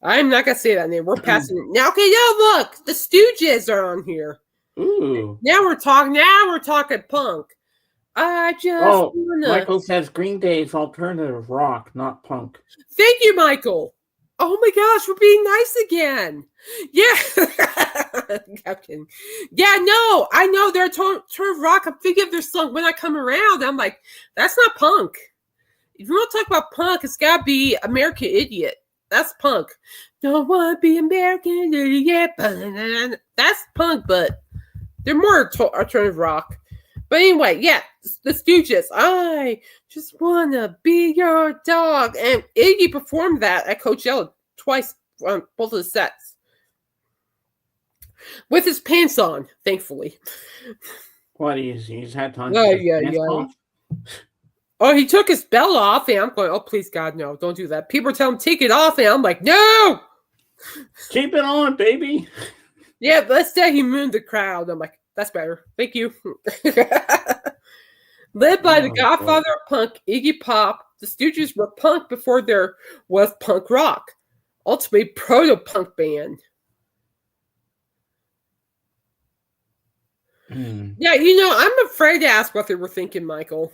I'm not going to say that name. We're passing it. Now, okay, now look. The Stooges are on here. Ooh. Now we're talking punk. I just Michael says Green Day is alternative rock, not punk. Thank you, Michael. Oh my gosh, we're being nice again. Yeah. Captain. Yeah, no, I know they're alternative rock. I'm thinking of their song When I Come Around. I'm like, that's not punk. If you want to talk about punk, it's got to be American Idiot. That's punk. Don't want to be American Idiot. That's punk, but they're more alternative rock. But anyway, yeah, the Stooges. I just want to be your dog. And Iggy performed that at Coachella twice on both of the sets. With his pants on, thankfully. What, he's had time to take his pants off? Oh, he took his belt off, and I'm going, oh, please, God, no, don't do that. People are telling him, take it off, and I'm like, no! Keep it on, baby. Yeah, but instead he mooned the crowd. I'm like, that's better. Thank you. Led by the godfather of punk, Iggy Pop, the Stooges were punk before there was punk rock. Ultimately, proto-punk band. Yeah, I'm afraid to ask what they were thinking, Michael.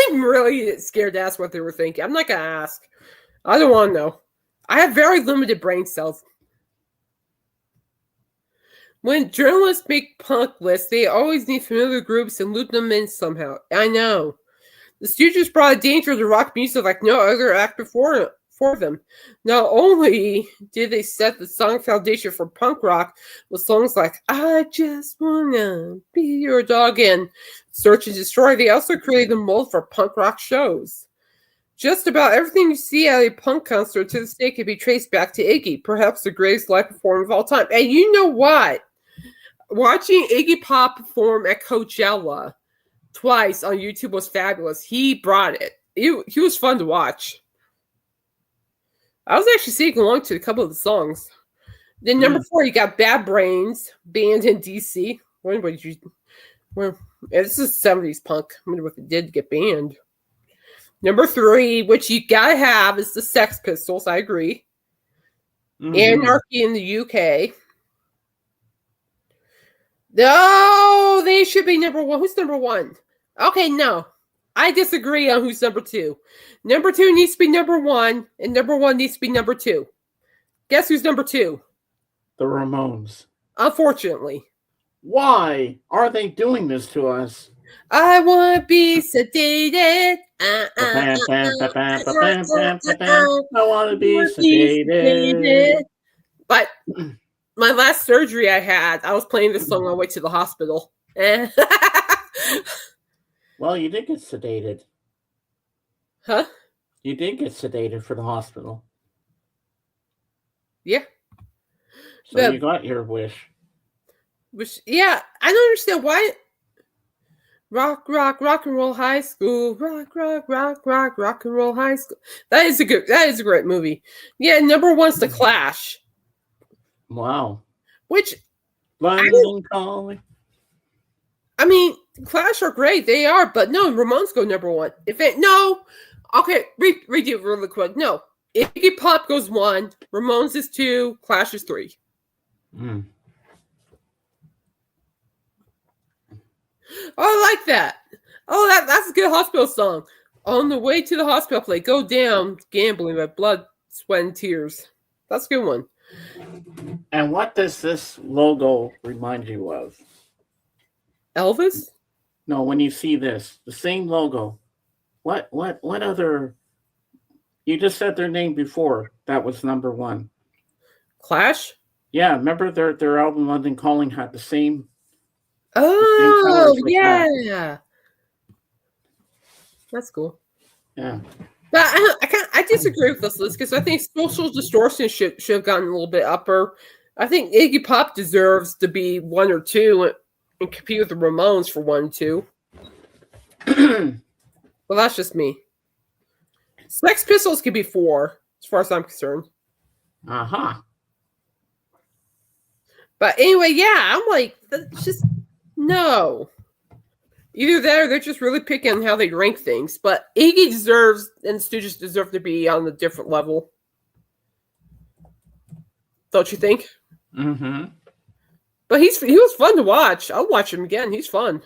I'm really scared to ask what they were thinking. I'm not going to ask. I don't want to know. I have very limited brain cells. When journalists make punk lists, they always need familiar groups and loop them in somehow. I know. The Stooges brought a danger to rock music like no other act before before them. Not only did they set the song foundation for punk rock with songs like I Just Wanna Be Your Dog and Search and Destroy, they also created the mold for punk rock shows. Just about everything you see at a punk concert to this day can be traced back to Iggy, perhaps the greatest live performer of all time. And you know what? Watching Iggy Pop perform at Coachella twice on YouTube was fabulous. He brought it. He was fun to watch. I was actually singing along to a couple of the songs. Then number 4, you got Bad Brains, band in DC. This is 70s punk. I wonder what they did to get banned. Number 3, which you gotta have, is the Sex Pistols. I agree. Anarchy in the UK. No, they should be number 1. Who's number 1? Okay, no. I disagree on who's number 2. Number 2 needs to be number 1, and number 1 needs to be number 2. Guess who's number 2? The Ramones. Unfortunately. Why are they doing this to us? I want to be sedated. I want to be sedated. But my last surgery I had, I was playing this song on the way to the hospital. Well, you did get sedated. Huh? You did get sedated for the hospital. Yeah. So you got your wish. Yeah, I don't understand why. Rock and roll high school. Rock and roll high school. That is a great movie. Yeah, number 1's The Clash. Wow. Which London Calling. I mean, Clash are great. They are, but no, Ramones go number 1. Okay, redo it really quick. No, Iggy Pop goes 1, Ramones is 2, Clash is 3. Oh, I like that. Oh, that's a good hospital song. On the way to the hospital, play Go Down Gambling by Blood, Sweat, and Tears. That's a good one. And what does this logo remind you of? Elvis? No, when you see this, the same logo. What other? You just said their name before. That was number 1. Clash? Yeah, remember their album London Calling had the same. Oh, yeah. That's cool. Yeah. But I disagree with this list because I think Social Distortion should have gotten a little bit upper. I think Iggy Pop deserves to be 1 or 2 and compete with the Ramones for 1 and 2. Well, that's just me. Sex Pistols could be 4, as far as I'm concerned. But anyway, yeah, I'm like, that's just no. Either that or they're just really picking how they rank things. But Iggy deserves, and the Stooges deserve to be on a different level. Don't you think? But he was fun to watch. I'll watch him again. He's fun.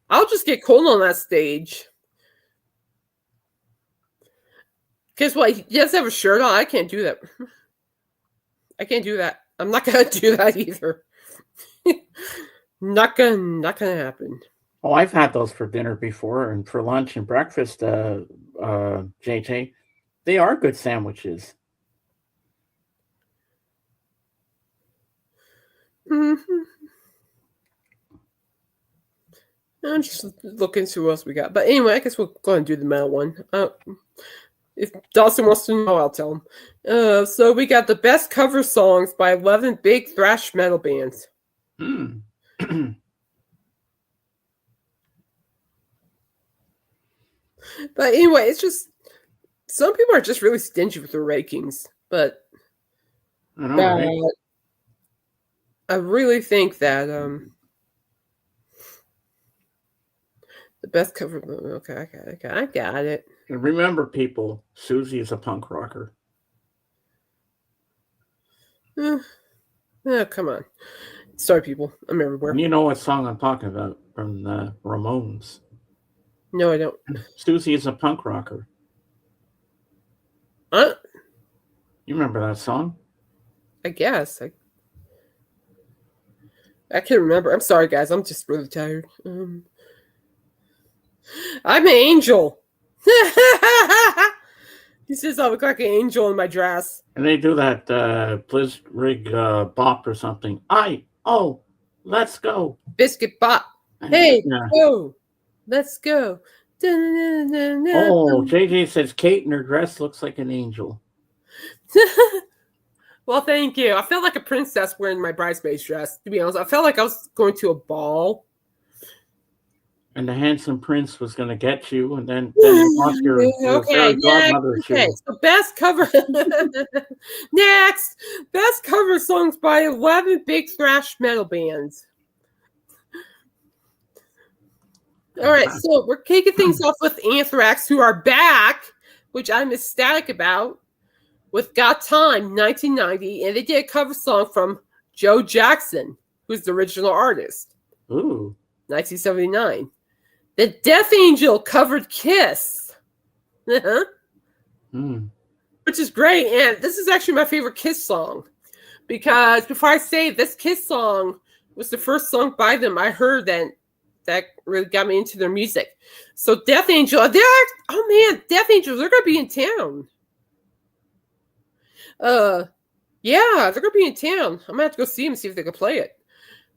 I'll just get cold on that stage. Guess what? He does have a shirt on. I can't do that. I can't do that. I'm not gonna do that either. Not gonna happen. Oh, I've had those for dinner before and for lunch and breakfast, JJ. They are good sandwiches. I'm just looking to what else we got. But anyway, I guess we'll go ahead and do the metal one. If Dawson wants to know, I'll tell him. So we got the best cover songs by 11 big thrash metal bands. But anyway, it's just some people are just really stingy with their rankings. But I really think that the best cover. Okay, I got it. And remember, people, Susie is a punk rocker. Oh, come on. Sorry, people. I'm everywhere. And you know what song I'm talking about from the Ramones? No, I don't. Susie is a punk rocker. Huh? You remember that song? I guess. I can't remember. I'm sorry, guys. I'm just really tired. I'm an angel. He says I look like an angel in my dress. And they do that Blizzrig bop or something. Let's go. Biscuit bop. Hey, Yeah. go. Let's go. Oh, JJ says Kate in her dress looks like an angel. Well, thank you. I felt like a princess wearing my bridesmaid's dress, to be honest. I felt like I was going to a ball. And the handsome prince was going to get you, and then Oscar okay, godmother okay. So best cover next. Best cover songs by 11 big thrash metal bands. All right, so we're kicking things off with Anthrax, who are back, which I'm ecstatic about, with Got Time 1990, and they did a cover song from Joe Jackson, who's the original artist. Ooh. 1979. The Death Angel covered Kiss. Which is great. And this is actually my favorite Kiss song. Because before I say this Kiss song was the first song by them I heard that really got me into their music. So Death Angel, Death Angel, they're going to be in town. Yeah, they're going to be in town. I'm going to have to go see them, see if they can play it.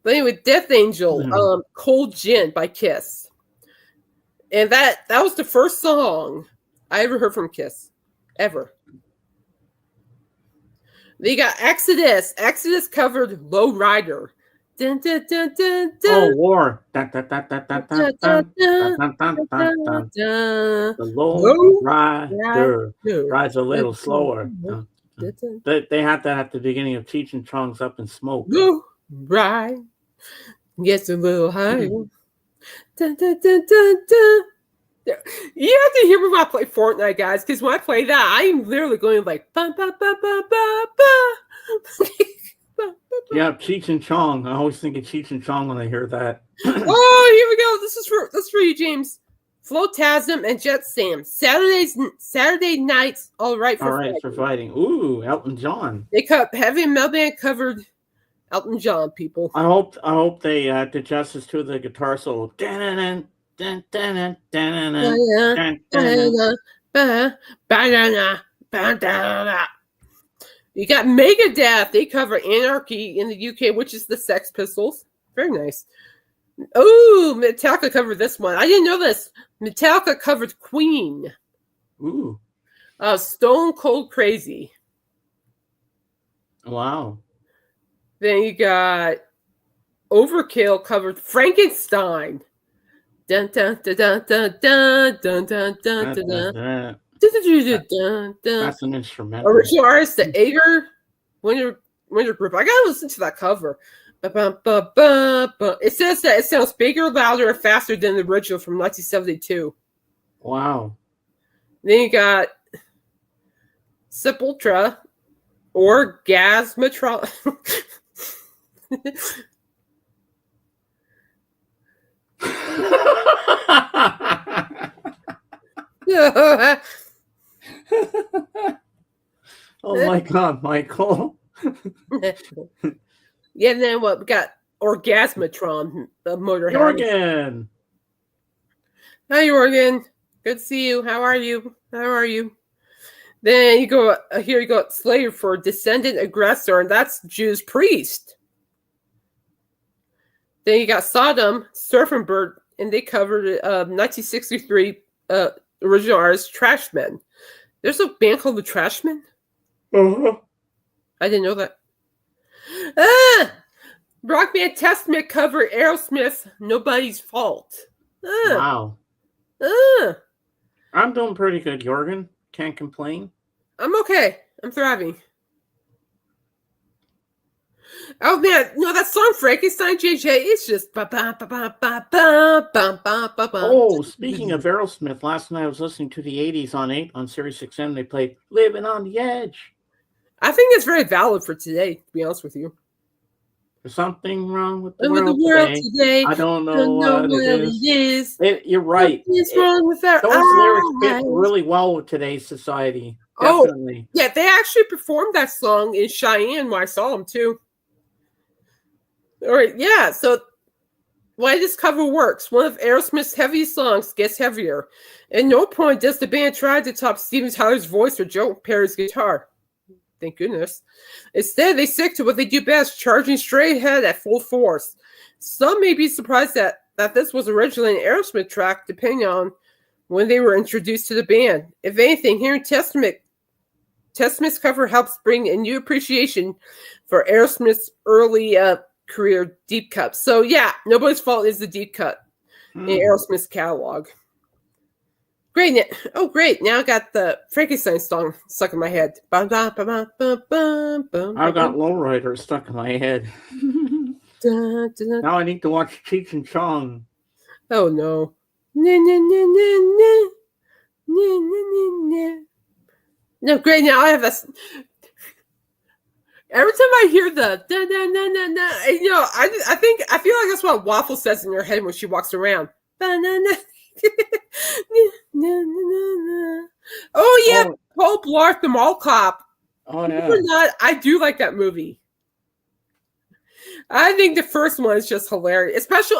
But anyway, Death Angel, Cold Gin by Kiss. And that was the first song I ever heard from Kiss. Ever. They got Exodus. Exodus covered Low Rider. Dun, dun, dun, dun, dun. Oh, War. The Low Rider rides a little slower. They had that at the beginning of Cheech and Chong's Up in Smoke. Low Ride gets a little higher. Dun, dun, dun, dun, dun. You have to hear me when I play Fortnite, guys, because when I play that, I'm literally going like ba ba ba ba ba ba. Yeah, Cheech and Chong. I always think of Cheech and Chong when I hear that. Oh, here we go. This is for you, James. Flotasm and Jet Sam. Saturday nights, all right for fighting. Ooh, Elton John. They Heavy Metal Band covered Elton John, people. I hope they did justice to the guitar solo. You got Megadeth. They cover Anarchy in the UK, which is the Sex Pistols. Very nice. Oh, Metallica covered this one. I didn't know this. Metallica covered Queen. Ooh. Stone Cold Crazy. Wow. Then you got Overkill covered Frankenstein. Dun dun dun dun dun dun dun dun dun dun. That's an instrumental. Original artist, the Ager Winter Group. I gotta listen to that cover. It says that it sounds bigger, louder, and faster than the original from 1972. Wow. Then you got Sepultura, Orgasmatron. Oh my God, Michael. Yeah, and then what? We got Orgasmatron, the Motorhead. Jorgen. Hi, Jorgen. Good to see you. How are you? Then you go here. You got Slayer for Descendant Aggressor, and that's Judas Priest. Then you got Sodom, Surfing Bird, and they covered 1963 original artist Trashmen. There's a band called the Trashmen. Uh-huh. I didn't know that. Rock Band Testament cover Aerosmith, Nobody's Fault. Wow. I'm doing pretty good, Jorgen. Can't complain. I'm okay. I'm thriving. Oh man, no, that song Frankenstein, JJ, it's just ba ba ba ba ba ba ba ba ba ba. Oh, speaking of Aerosmith, last night I was listening to the 80s on Sirius XM. They played "Living on the Edge." I think it's very valid for today, to be honest with you. There's something wrong with the world today. I don't know what it is. You're right. What's wrong with that? Those lyrics fit really well with today's society. Definitely. Oh, yeah, they actually performed that song in Cheyenne when I saw them too. All right, yeah. So why this cover works. One of Aerosmith's heaviest songs gets heavier. At no point does the band try to top Steven Tyler's voice or Joe Perry's guitar. Thank goodness. Instead, they stick to what they do best, charging straight ahead at full force. Some may be surprised that this was originally an Aerosmith track, depending on when they were introduced to the band. If anything, hearing Testaments cover helps bring a new appreciation for Aerosmith's early career deep cuts. So yeah, Nobody's Fault is the deep cut in Aerosmith's catalog. Great. Oh, great. Now I got the Frankenstein song stuck in my head. I've got Lowrider stuck in my head. Now I need to watch Cheech and Chong. Oh, no. No, great. Now I have this. Every time I hear the I feel like that's what Waffle says in her head when she walks around. Oh yeah, Paul Blart, the Mall Cop. Oh yeah. Not, I do like that movie. I think the first one is just hilarious, especially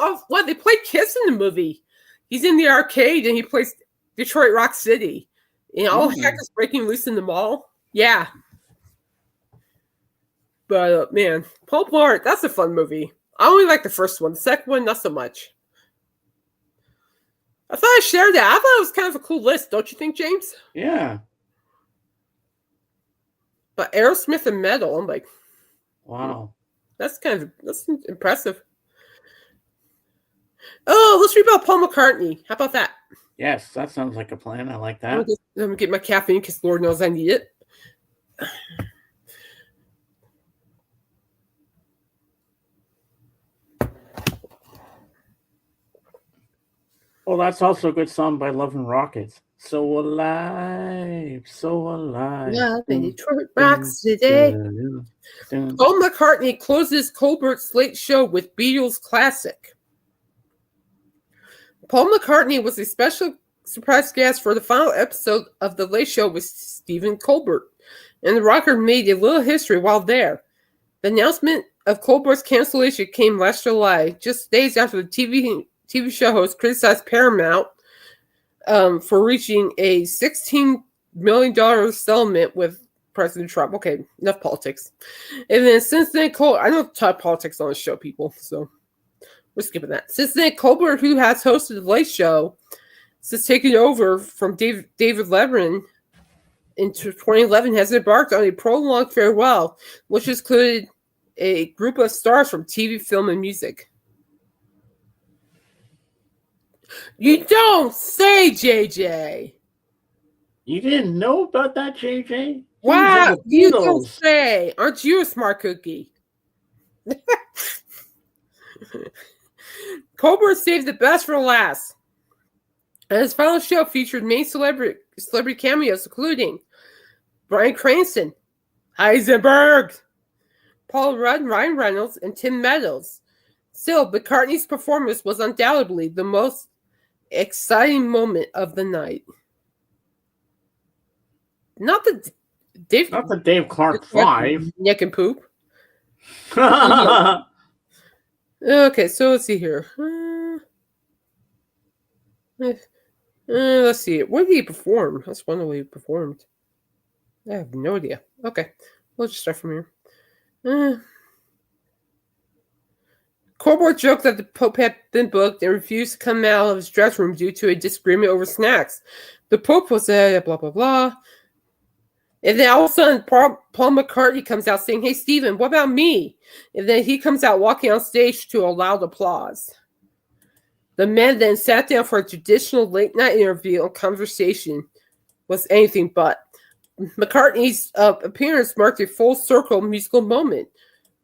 they play Kiss in the movie. He's in the arcade and he plays Detroit Rock City. And all heck is breaking loose in the mall. Yeah. But man, Paul Blart, that's a fun movie. I only like the first one. The second one, not so much. I thought I shared that. I thought it was kind of a cool list, don't you think, James? Yeah. But Aerosmith and metal, I'm like, wow. That's impressive. Oh, let's read about Paul McCartney. How about that? Yes, that sounds like a plan. I like that. I'm going to get my caffeine because Lord knows I need it. Well, that's also a good song by Love and Rockets. So alive, so alive. Yeah, Detroit rocks today. Paul McCartney closes Colbert's Late Show with Beatles classic. Paul McCartney was a special surprise guest for the final episode of The Late Show with Stephen Colbert, and the rocker made a little history while there. The announcement of Colbert's cancellation came last July, just days after the TV show host criticized Paramount for reaching a $16 million settlement with President Trump. Okay, enough politics. And then since then, I don't talk politics on the show, people, so we're skipping that. Since then, Colbert, who has hosted The Late Show since taking over from David Letterman in 2011, has embarked on a prolonged farewell, which included a group of stars from TV, film, and music. You don't say, JJ. You didn't know about that, JJ? Wow, you don't say. Aren't you a smart cookie? Colbert saved the best for last. And his final show featured main celebrity cameos, including Bryan Cranston, Heisenberg, Paul Rudd, Ryan Reynolds, and Tim Meadows. Still, McCartney's performance was undoubtedly the most exciting moment of the night. Not the Dave Clark 5. Neck and poop. Okay, so let's see here. Let's see. Where did he perform? That's one way he performed. I have no idea. Okay, we'll just start from here. Colbert joked that the Pope had been booked and refused to come out of his dressing room due to a disagreement over snacks. The Pope was blah, blah, blah. And then all of a sudden, Paul McCartney comes out saying, "Hey, Stephen, what about me?" And then he comes out walking on stage to a loud applause. The men then sat down for a traditional late-night interview and conversation was anything but. McCartney's appearance marked a full-circle musical moment.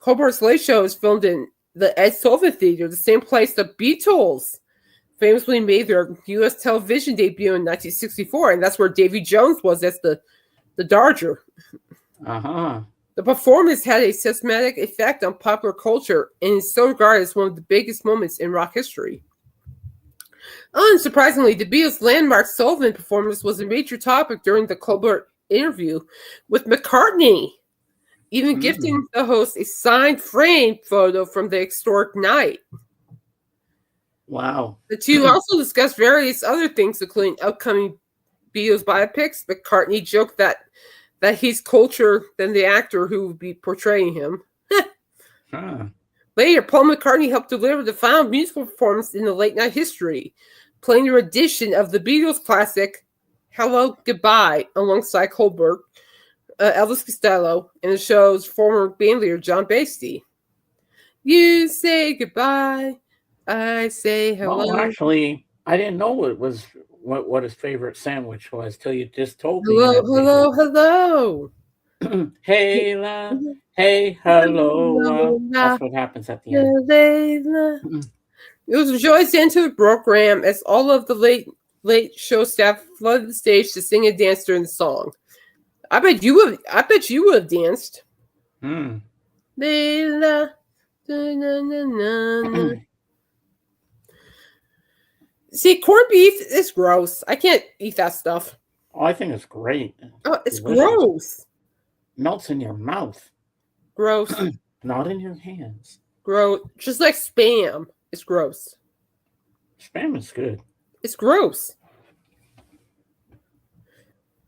Colbert's Late Show is filmed in the Ed Sullivan Theater, the same place the Beatles famously made their U.S. television debut in 1964, and that's where Davy Jones was as the Dodger. The performance had a systematic effect on popular culture and is so regarded as one of the biggest moments in rock history. Unsurprisingly, the Beatles' landmark Sullivan performance was a major topic during the Colbert interview, with McCartney even gifting the host a signed framed photo from the historic night. Wow. The two also discussed various other things, including upcoming Beatles biopics. McCartney joked that he's cultured than the actor who would be portraying him. Huh. Later, Paul McCartney helped deliver the final musical performance in the late night history, playing a rendition of the Beatles classic "Hello Goodbye" alongside Colbert, Elvis Costello, and the show's former bandleader John Basty. You say goodbye, I say hello. Well, actually, I didn't know what his favorite sandwich was till you just told me. Hello. Hey, la, hey, hello. That's what happens at the end. It was a joyous end to the program as all of the late show staff flooded the stage to sing and dance during the song. I bet you would have danced. Layla, See, corned beef is gross. I can't eat that stuff. Oh, I think it's great. Oh, it's delicious. Gross. Melts in your mouth. Gross. Not in your hands. Gross. Just like Spam. It's gross. Spam is good. It's gross.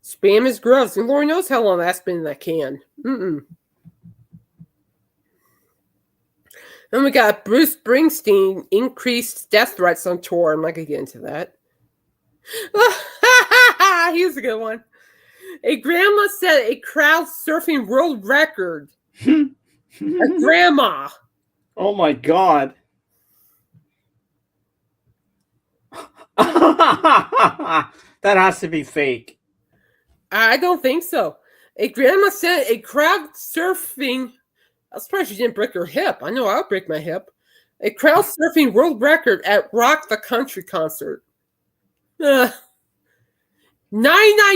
Spam is gross. And Lord knows how long that's been in that can. And we got Bruce Springsteen increased death threats on tour. I'm not going to get into that. Here's a good one. A grandma set a crowd surfing world record. A grandma. Oh my God. That has to be fake. I don't think so. A grandma set a crowd surfing. I'm surprised she didn't break her hip. I know I'll break my hip. A crowd surfing world record at Rock the Country concert. 99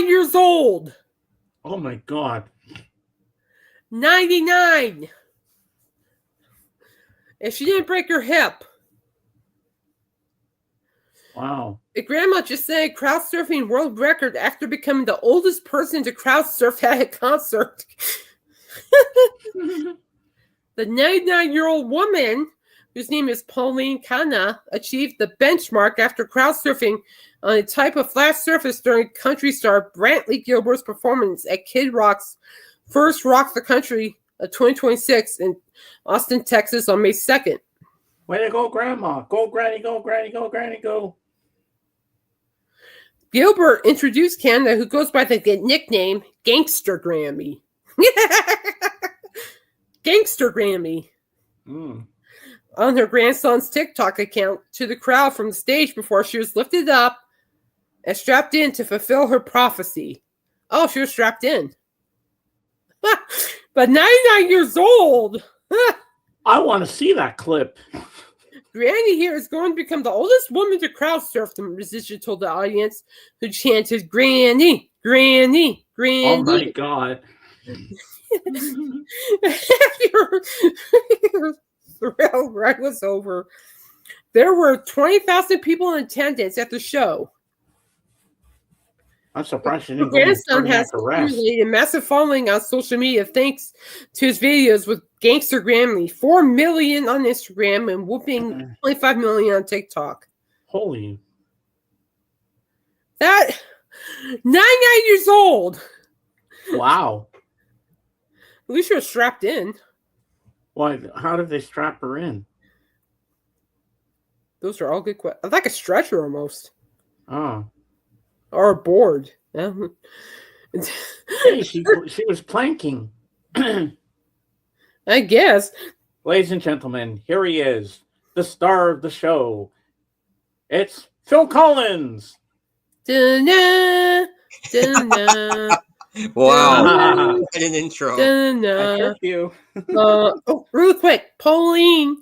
years old. Oh my God. 99. And she didn't break her hip. Wow. A grandma just set a crowd surfing world record after becoming the oldest person to crowd surf at a concert. The 99-year-old woman, whose name is Pauline Kana, achieved the benchmark after crowd surfing on a type of flat surface during country star Brantley Gilbert's performance at Kid Rock's first Rock the Country of 2026 in Austin, Texas on May 2nd. Way to go, Grandma. Go, Granny, go, Granny, go, Granny, go. Gilbert introduced Canada, who goes by the nickname Gangster Grammy. Gangster Grammy. On her grandson's TikTok account to the crowd from the stage before she was lifted up and strapped in to fulfill her prophecy. Oh, she was strapped in. But 99 years old. I want to see that clip. Granny here is going to become the oldest woman to crowd surf, the musician told the audience, who chanted, Granny, Granny, Granny. Oh my God. Your thrill ride was over. There were 20,000 people in attendance at the show. I'm surprised she didn't go. Grandson has accumulated a massive following on social media thanks to his videos with Gangster Grammy, 4 million on Instagram and whooping 25 million on TikTok. Holy. That 99 years old. Wow. At least you're strapped in. Why? How did they strap her in? Those are all good questions. Like a stretcher almost. Oh. Or a board. Yeah. Hey, she was planking. I guess. Ladies and gentlemen, here he is, the star of the show. It's Phil Collins. Da-na, da-na. Wow. What an intro. I tricked you. Really quick. Pauline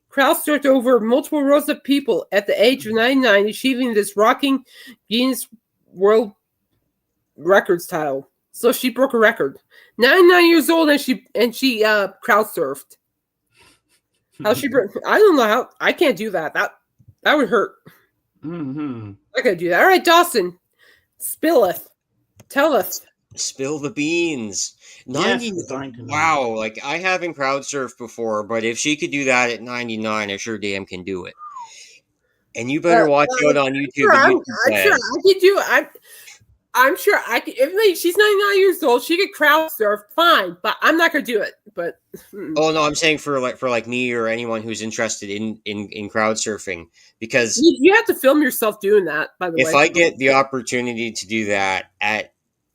crowd surfed over multiple rows of people at the age of 99, achieving this rocking Guinness World Records title. So she broke a record. 99 years old and she crowd surfed. How she broke? I don't know how. I can't do that. That would hurt. I could do that. All right, Dawson, spilleth. Tell us. Spill the beans. 90. Yes, wow, like I haven't crowd surfed before, but if she could do that at 99, I sure damn can do it. And you better watch out on YouTube. Sure, The I'm YouTube sure ads. I could do. I'm sure I could. If like, she's 99 years old, she could crowd surf. Fine, but I'm not gonna do it. But Oh no, I'm saying for like me or anyone who's interested in crowd surfing, because you have to film yourself doing that. By the if way, I get the opportunity to do that at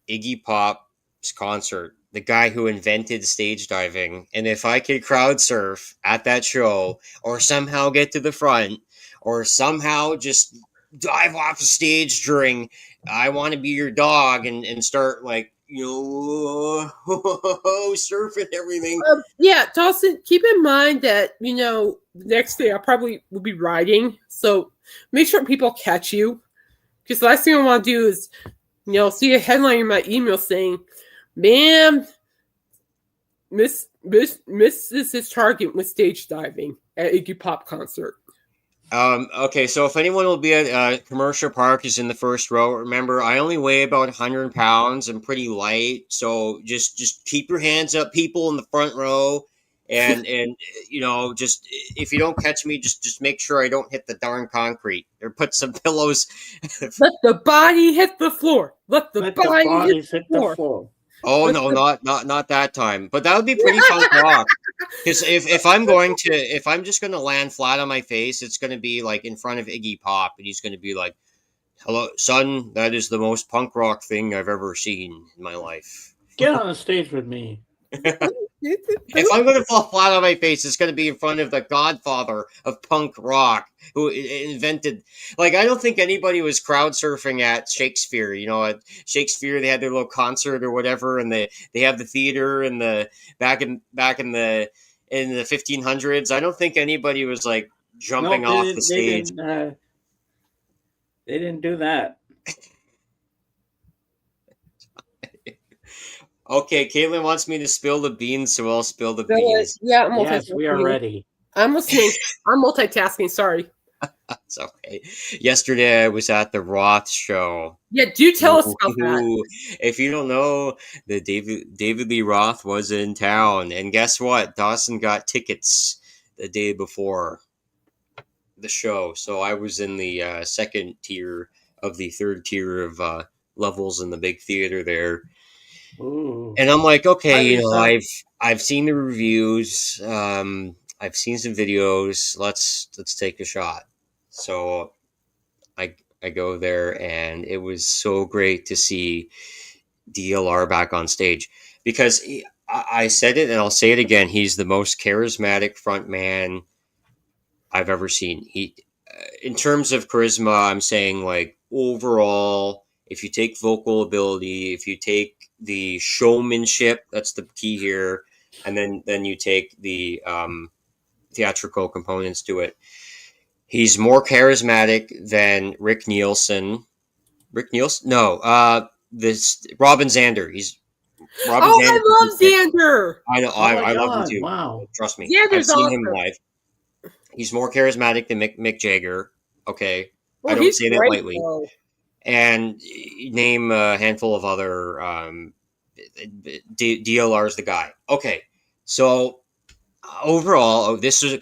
Iggy Pop's concert, the guy who invented stage diving, and if I could crowd surf at that show, or somehow get to the front, or somehow just dive off the stage during I Want to Be Your Dog and start like, surfing everything. yeah, Dawson. Keep in mind that the next day I probably will be riding, so make sure people catch you. Because the last thing I want to do is, see a headline in my email saying, "Ma'am, misses his target with stage diving at Iggy Pop concert." Okay, so if anyone will be at Commercial Park is in the first row, remember I only weigh about 100 pounds. I'm pretty light, so just keep your hands up, people in the front row, and just if you don't catch me, just make sure I don't hit the darn concrete or put some pillows. Let the body hit the floor. Let the body bodies hit the floor. Oh no, not that time. But that would be pretty fun to walk. Because if I'm just gonna land flat on my face, it's gonna be like in front of Iggy Pop, and he's gonna be like, "Hello, son. That is the most punk rock thing I've ever seen in my life." Get on the stage with me. If I'm gonna fall flat on my face, it's gonna be in front of the godfather of punk rock, who invented. Like, I don't think anybody was crowd surfing at Shakespeare. At Shakespeare they had their little concert or whatever, and they have the theater and the back in the 1500s. I don't think anybody was like jumping off the stage. They didn't do that. Okay, Caitlin wants me to spill the beans, so I'll spill the beans. Yeah, yes, we are ready. I'm listening. I'm multitasking. Sorry. It's okay. Yesterday I was at the Roth show. Yeah, do tell us about that. If you don't know, the David Lee Roth was in town, and guess what? Dawson got tickets the day before the show, so I was in the second tier of the third tier of levels in the big theater there. Ooh. And I'm like, okay, I've seen the reviews, I've seen some videos. Let's take a shot. So I go there, and it was so great to see DLR back on stage, because I said it and I'll say it again. He's the most charismatic front man I've ever seen. He, in terms of charisma, I'm saying like overall, if you take vocal ability, if you take the showmanship, that's the key here, and then you take the theatrical components to it. He's more charismatic than Rick Nielsen. Rick Nielsen? No, this Robin Zander. He's Robin Zander. I love Xander. I know. I love him too. Wow. Trust me. Xander's I've seen awesome. him live. He's more charismatic than Mick Jagger. Okay. Well, I don't say that great, lightly. though. And name a handful of other DLR's the guy. Okay. So overall, this was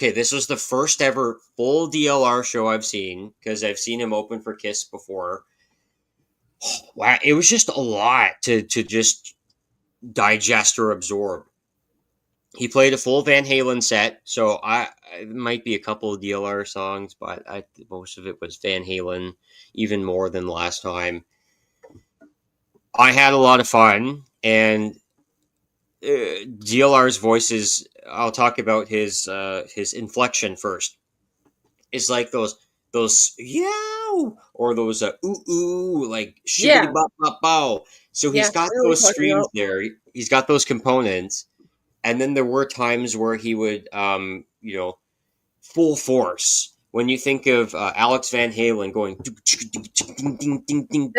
the first ever full DLR show I've seen, because I've seen him open for Kiss before. Wow, it was just a lot to just digest or absorb. He played a full Van Halen set, so it might be a couple of DLR songs, but most of it was Van Halen, even more than last time. I had a lot of fun, and DLR's voices. I'll talk about his inflection first. It's like those yow or those ooh ooh, like shibbity bop bop bow. So he's got those streams there. He's got those components, and then there were times where he would full force. When you think of Alex Van Halen going ding ding ding ding ding,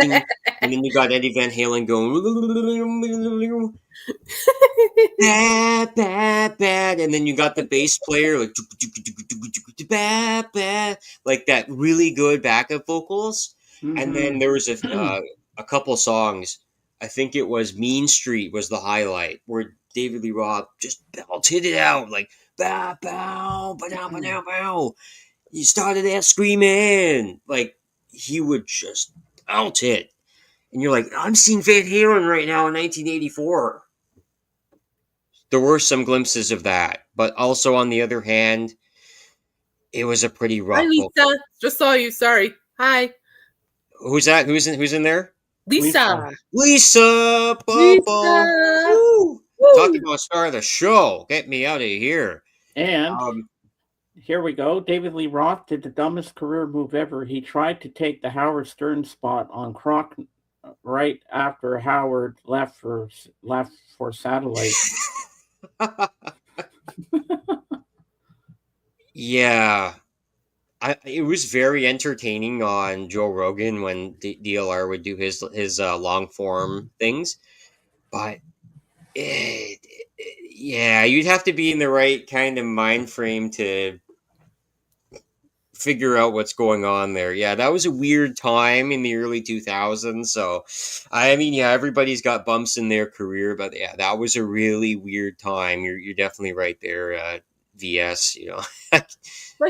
and then you got Eddie Van Halen going bad, bad, bad, and then you got the bass player like bad, bad, like that really good backup vocals. Mm-hmm. And then there was a couple songs. I think it was Mean Street was the highlight, where David Lee Roth just belted it out like bow bow bow bow bow. You started that screaming. Like, he would just belt it. And you're like, I'm seeing Van Halen right now in 1984. There were some glimpses of that. But also, on the other hand, it was a pretty Hi, rough vocal. Lisa. Just saw you. Sorry. Hi, Who's that? Who's in there? Lisa. Lisa Bubble. Lisa. Woo! Talk Woo. about star of the show. Get me out of here. And here we go. David Lee Roth did the dumbest career move ever. He tried to take the Howard Stern spot on Croc right after Howard left for Satellite. Yeah. It was very entertaining on Joe Rogan when DLR would do his long form things, but yeah, you'd have to be in the right kind of mind frame to figure out what's going on there. Yeah, that was a weird time in the early 2000s. So, I mean, yeah, everybody's got bumps in their career, but yeah, that was a really weird time. You're definitely right there, VS. You know,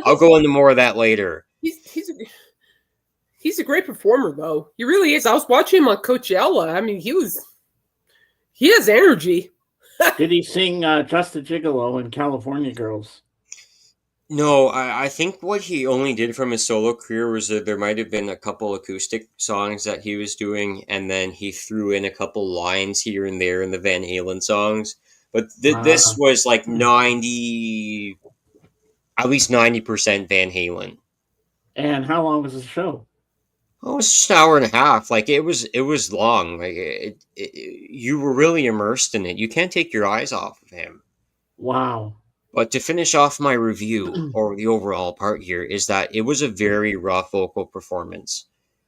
I'll go into more of that later. He's a great performer, though. He really is. I was watching him on Coachella. I mean, he has energy. Did he sing Just a Gigolo and California Girls? No, I think what he only did from his solo career was that there might have been a couple acoustic songs that he was doing, and then he threw in a couple lines here and there in the Van Halen songs. But this was like at least 90% Van Halen. And how long was the show? Oh, it was just an hour and a half. Like it was long. Like you were really immersed in it. You can't take your eyes off of him. Wow. But to finish off my review, or the overall part here, is that it was a very rough vocal performance.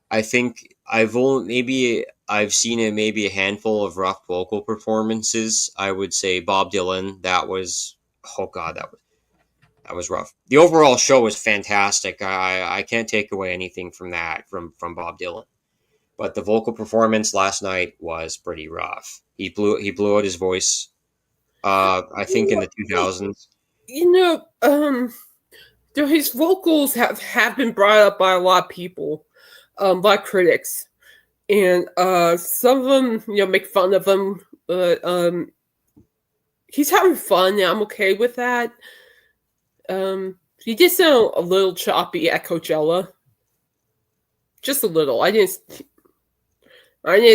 I think I've seen maybe a handful of rough vocal performances. I would say Bob Dylan. That was, oh god, that was rough. The overall show was fantastic. I can't take away anything from that from Bob Dylan. But the vocal performance last night was pretty rough. He blew out his voice. I think in the 2000s. You know, his vocals have been brought up by a lot of people, by critics, and some of them, make fun of him. But he's having fun, and I'm okay with that. He did sound a little choppy at Coachella, just a little. I didn't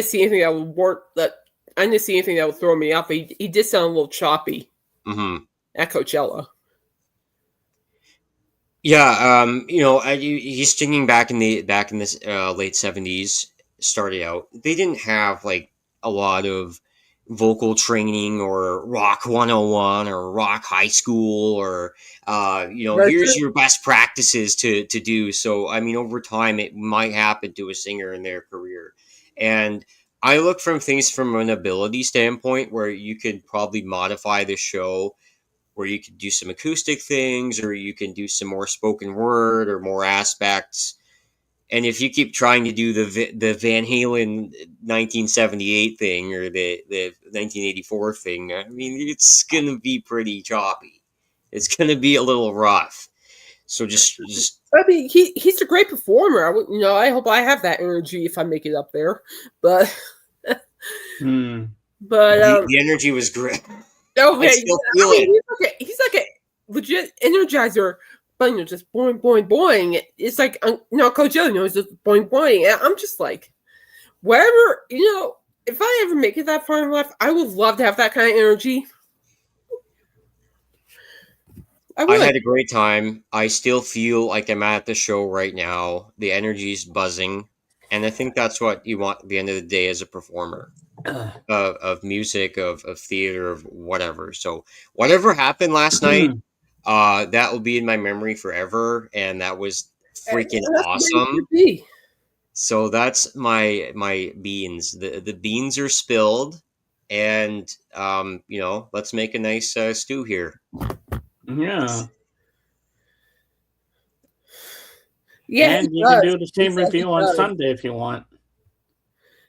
see anything that would work. I didn't see anything that would throw me off. But he did sound a little choppy at Coachella. Yeah, he's singing back in this late 70s. Started out, they didn't have like a lot of vocal training or rock 101 or rock high school or here's your best practices to do. So I mean, over time it might happen to a singer in their career, and I look from things from an ability standpoint where you could probably modify the show, where you could do some acoustic things, or you can do some more spoken word or more aspects. And if you keep trying to do the Van Halen 1978 thing or the 1984 thing, I mean, it's going to be pretty choppy. It's going to be a little rough. So just. I mean, he's a great performer. I hope I have that energy if I make it up there. But. But the energy was great. Oh man, he's like a legit energizer, but just boing, boing, boing. It's like Coachella, it's just boing, boing. And I'm just like, wherever if I ever make it that far in life, I would love to have that kind of energy. I had a great time. I still feel like I'm at the show right now. The energy's buzzing, and I think that's what you want at the end of the day as a performer. Of music, of theater, of whatever. So whatever happened last night, that will be in my memory forever, and that was freaking awesome. So that's my beans. The beans are spilled, and let's make a nice stew here. Yeah. Yeah, and you can do the same review on Sunday if you want.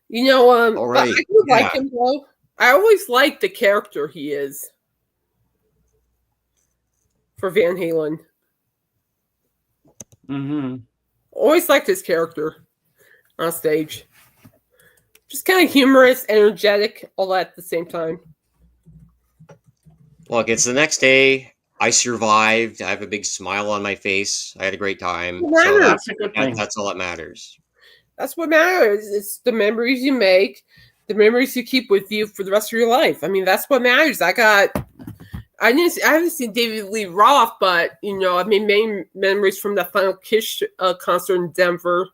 But I do like him though. I always like the character he is for Van Halen. Mm-hmm. Always liked his character on stage. Just kind of humorous, energetic, all that at the same time. Look, it's the next day. I survived. I have a big smile on my face. I had a great time. It So matters. That's a good thing. that's all that matters. That's what matters. It's the memories you make, the memories you keep with you for the rest of your life. I mean, that's what matters. I haven't seen David Lee Roth, but I made many memories from that Final Kiss concert in Denver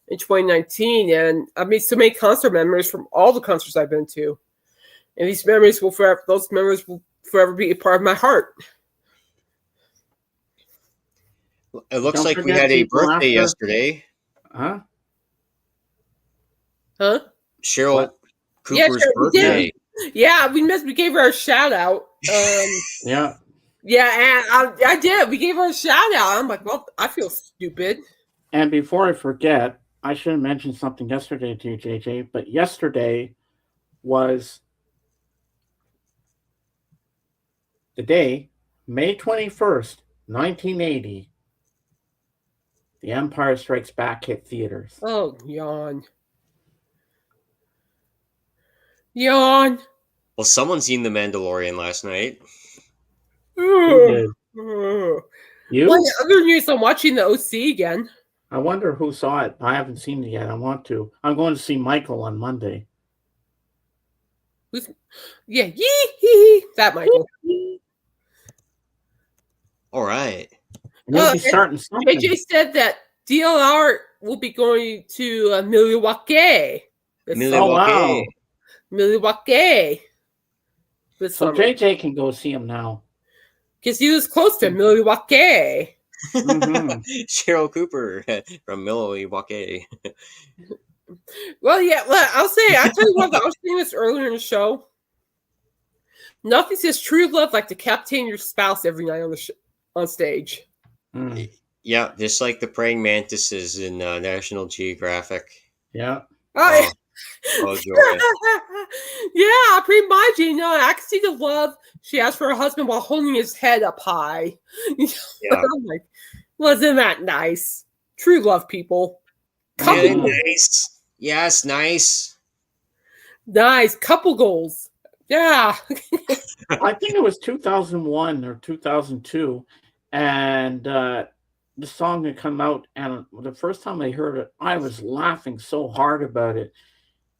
in 2019, and I made so many concert memories from all the concerts I've been to, and those memories will forever be a part of my heart. It looks Don't like we forget had a people birthday after- yesterday. Huh? Huh? Cheryl What? Cooper's Yeah, we did. birthday. Yeah, we gave her a shout out. Yeah. Yeah, and I did. We gave her a shout out. I'm like, well, I feel stupid. And before I forget, I should have mentioned something yesterday to you, JJ, but yesterday was the day, May 21st, 1980, The Empire Strikes Back hit theaters. Oh, yawn. Yawn. Well, someone seen The Mandalorian last night. Who did? You? Well, other news, I'm watching the OC again. I wonder who saw it. I haven't seen it yet. I want to. I'm going to see Michael on Monday. Yeah, yee, that Michael. All right. And he'll be starting something. AJ said that DLR will be going to Milwaukee. Oh, wow. Milwaukee. This So summer. JJ can go see him now. Because he was close to Milwaukee. Mhm. Cheryl Cooper from Milwaukee. Well, yeah, I'll tell you what, I was saying this earlier in the show. Nothing says true love like decapitating your spouse every night on stage. Mm. Yeah, just like the praying mantises in National Geographic. Yeah. Oh, joy. Yeah, pretty much. I can see the love she has for her husband while holding his head up high. Yeah. I'm like, wasn't that nice? True love, people. Couple Yeah, goals. nice. Yes, nice. Nice. Couple goals. Yeah. I think it was 2001 or 2002, and the song had come out, and the first time I heard it, I was laughing so hard about it.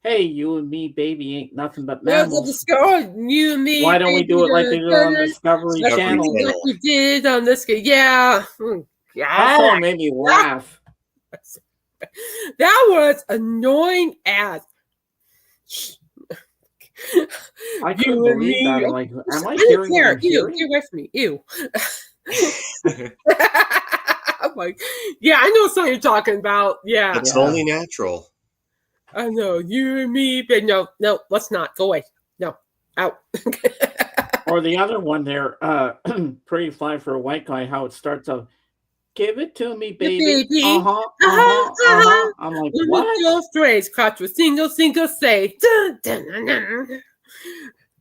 Hey, you and me, baby, ain't nothing but mammals. You and me. Why don't we do it like they do on Discovery Channel? Like we did on this. Yeah. That song made me laugh. That was annoying as. I couldn't You and believe me. that. I'm like, am I I didn't hearing care. what I'm Ew, hearing? get away from me. Ew. I'm like, yeah, I know what song you're talking about. Yeah. It's only natural. I know. You and me, but no, let's not. Go away. No. Out. Or the other one there, Pretty Fly for a White Guy, how it starts out, give it to me, baby. I'm like, what? Your strays, caught with single say. Dun, dun, dun, dun.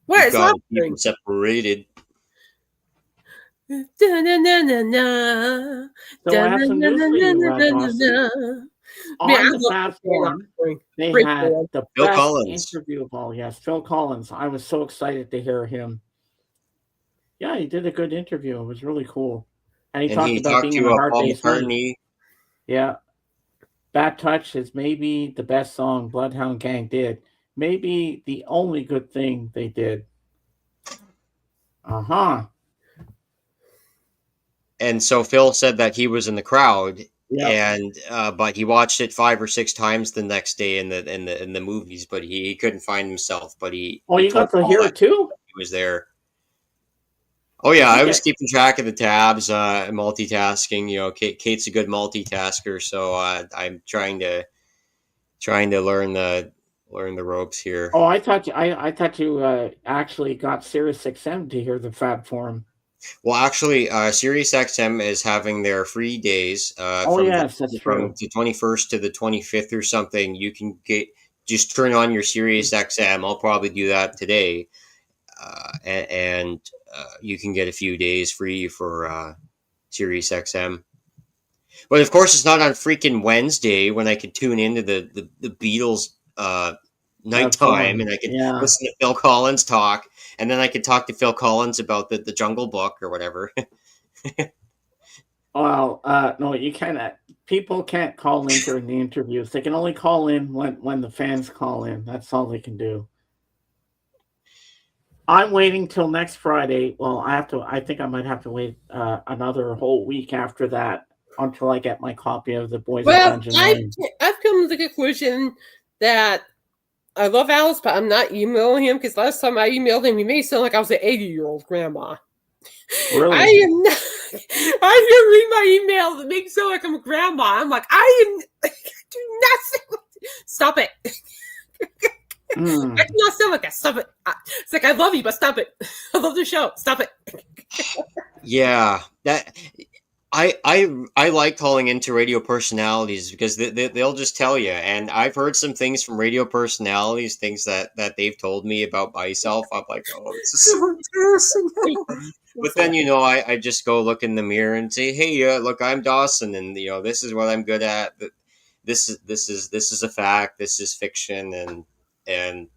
What is You've got happening? people separated. Dun, dun, dun, dun, dun. So I have some news for you, Ross. On the platform, they had the Phil best Collins. interview of all. Yes, Phil Collins. I was so excited to hear him. Yeah, he did a good interview. It was really cool. And he talked about being in a hard Paul day's night. McCartney. Yeah. Bad Touch is maybe the best song Bloodhound Gang did. Maybe the only good thing they did. Uh-huh. And so Phil said that he was in the crowd, Yeah. and but he watched it 5 or 6 times the next day in the movies, but he couldn't find himself. But he you got to told hear Paul it too? he was there. Oh yeah, I was keeping track of the tabs, multitasking. Kate's a good multitasker, so I'm trying to learn the ropes here. Oh, I thought you actually got Sirius XM to hear the Fab Forum. Well, actually, SiriusXM is having their free days. From the 21st to the 25th or something. You can just turn on your SiriusXM. I'll probably do that today, and you can get a few days free for SiriusXM. But of course, it's not on freaking Wednesday when I could tune into the Beatles nighttime and I could listen to Phil Collins talk, and then I could talk to Phil Collins about the Jungle Book or whatever. Well, no, you can't. People can't call in during the interviews. They can only call in when the fans call in. That's all they can do. I'm waiting till next Friday. Well, I think I might have to wait another whole week after that until I get my copy of the Boys of Dungeon. I've come to the conclusion that I love Alice, but I'm not emailing him because last time I emailed him, he made it sound like I was an 80-year-old grandma. Really? I am not. I can read my email that makes it sound like I'm a grandma. I'm like, I do nothing. Stop it. I do not sound like that. Stop it. It's like, I love you, but stop it. I love the show. Stop it. Yeah, that I like calling into radio personalities because they'll just tell you. And I've heard some things from radio personalities, things that they've told me about myself. I'm like, oh, this is so embarrassing. But then, I just go look in the mirror and say, hey, look, I'm Dawson, and this is what I'm good at. This is a fact. This is fiction, and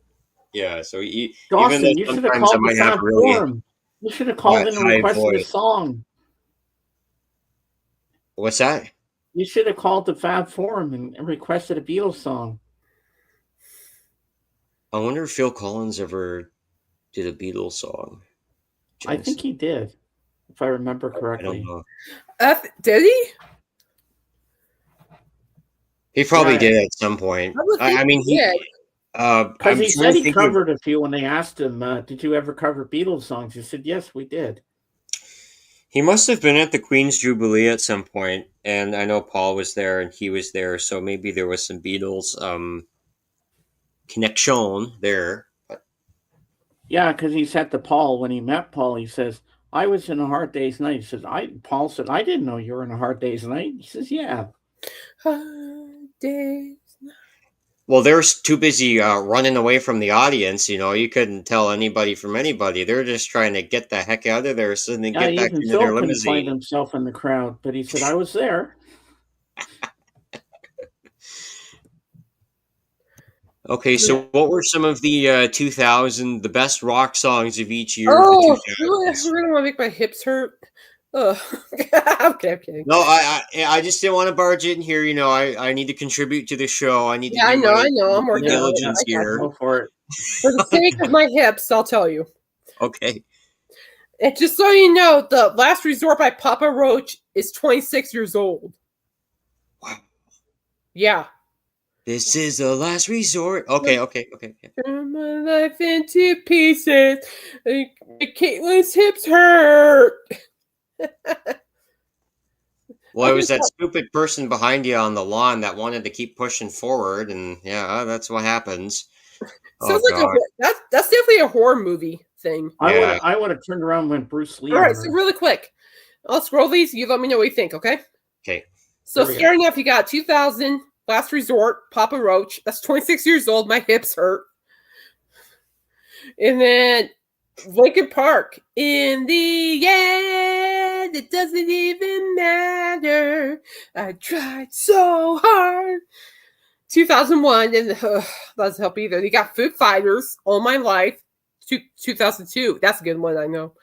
yeah. So Dawson, you should have called the Fab Forum. You should have called in and requested a song. What's that? You should have called the Fab Forum and requested a Beatles song. I wonder if Phil Collins ever did a Beatles song. I think he did, if I remember correctly. I don't know. Did he? He probably did at some point. I mean, he did. Because he said he covered a few when they asked him, did you ever cover Beatles songs? He said, yes, we did. He must have been at the Queen's Jubilee at some point, and I know Paul was there and he was there, so maybe there was some Beatles connection there. Yeah, because he said to Paul, when he met Paul, he says, I was in a hard day's night. He says, Paul said, I didn't know you were in a hard day's night. He says, yeah. Hard day's night. Well, they're too busy running away from the audience. You couldn't tell anybody from anybody. They're just trying to get the heck out of there so they can get back into their limousine. Find himself in the crowd, but he said, I was there. Okay, so what were some of the the best rock songs of each year? Oh, I really want to make my hips hurt. Oh, I'm kidding. No, I just didn't want to barge in here. I need to contribute to the show. I need to. I know. I'm working diligence here. Go for it. For the sake of my hips, I'll tell you. Okay. And just so you know, the Last Resort by Papa Roach is 26 years old. Wow. Yeah. This is the last resort. Okay. Turn my life into pieces. Caitlin's hips hurt. Well, it was that stupid person behind you on the lawn that wanted to keep pushing forward, and yeah, that's what happens. Sounds like that's definitely a horror movie thing. I would have turned around when Bruce Lee. All right, so really quick, I'll scroll these. You let me know what you think, okay? Okay. So starting off, you got 2000 Last Resort, Papa Roach. That's 26 years old. My hips hurt. And then Linkin Park. In the end, it doesn't even matter. I tried so hard. 2001, and doesn't help either. You got Foo Fighters, All My Life. 2002. That's a good one, I know.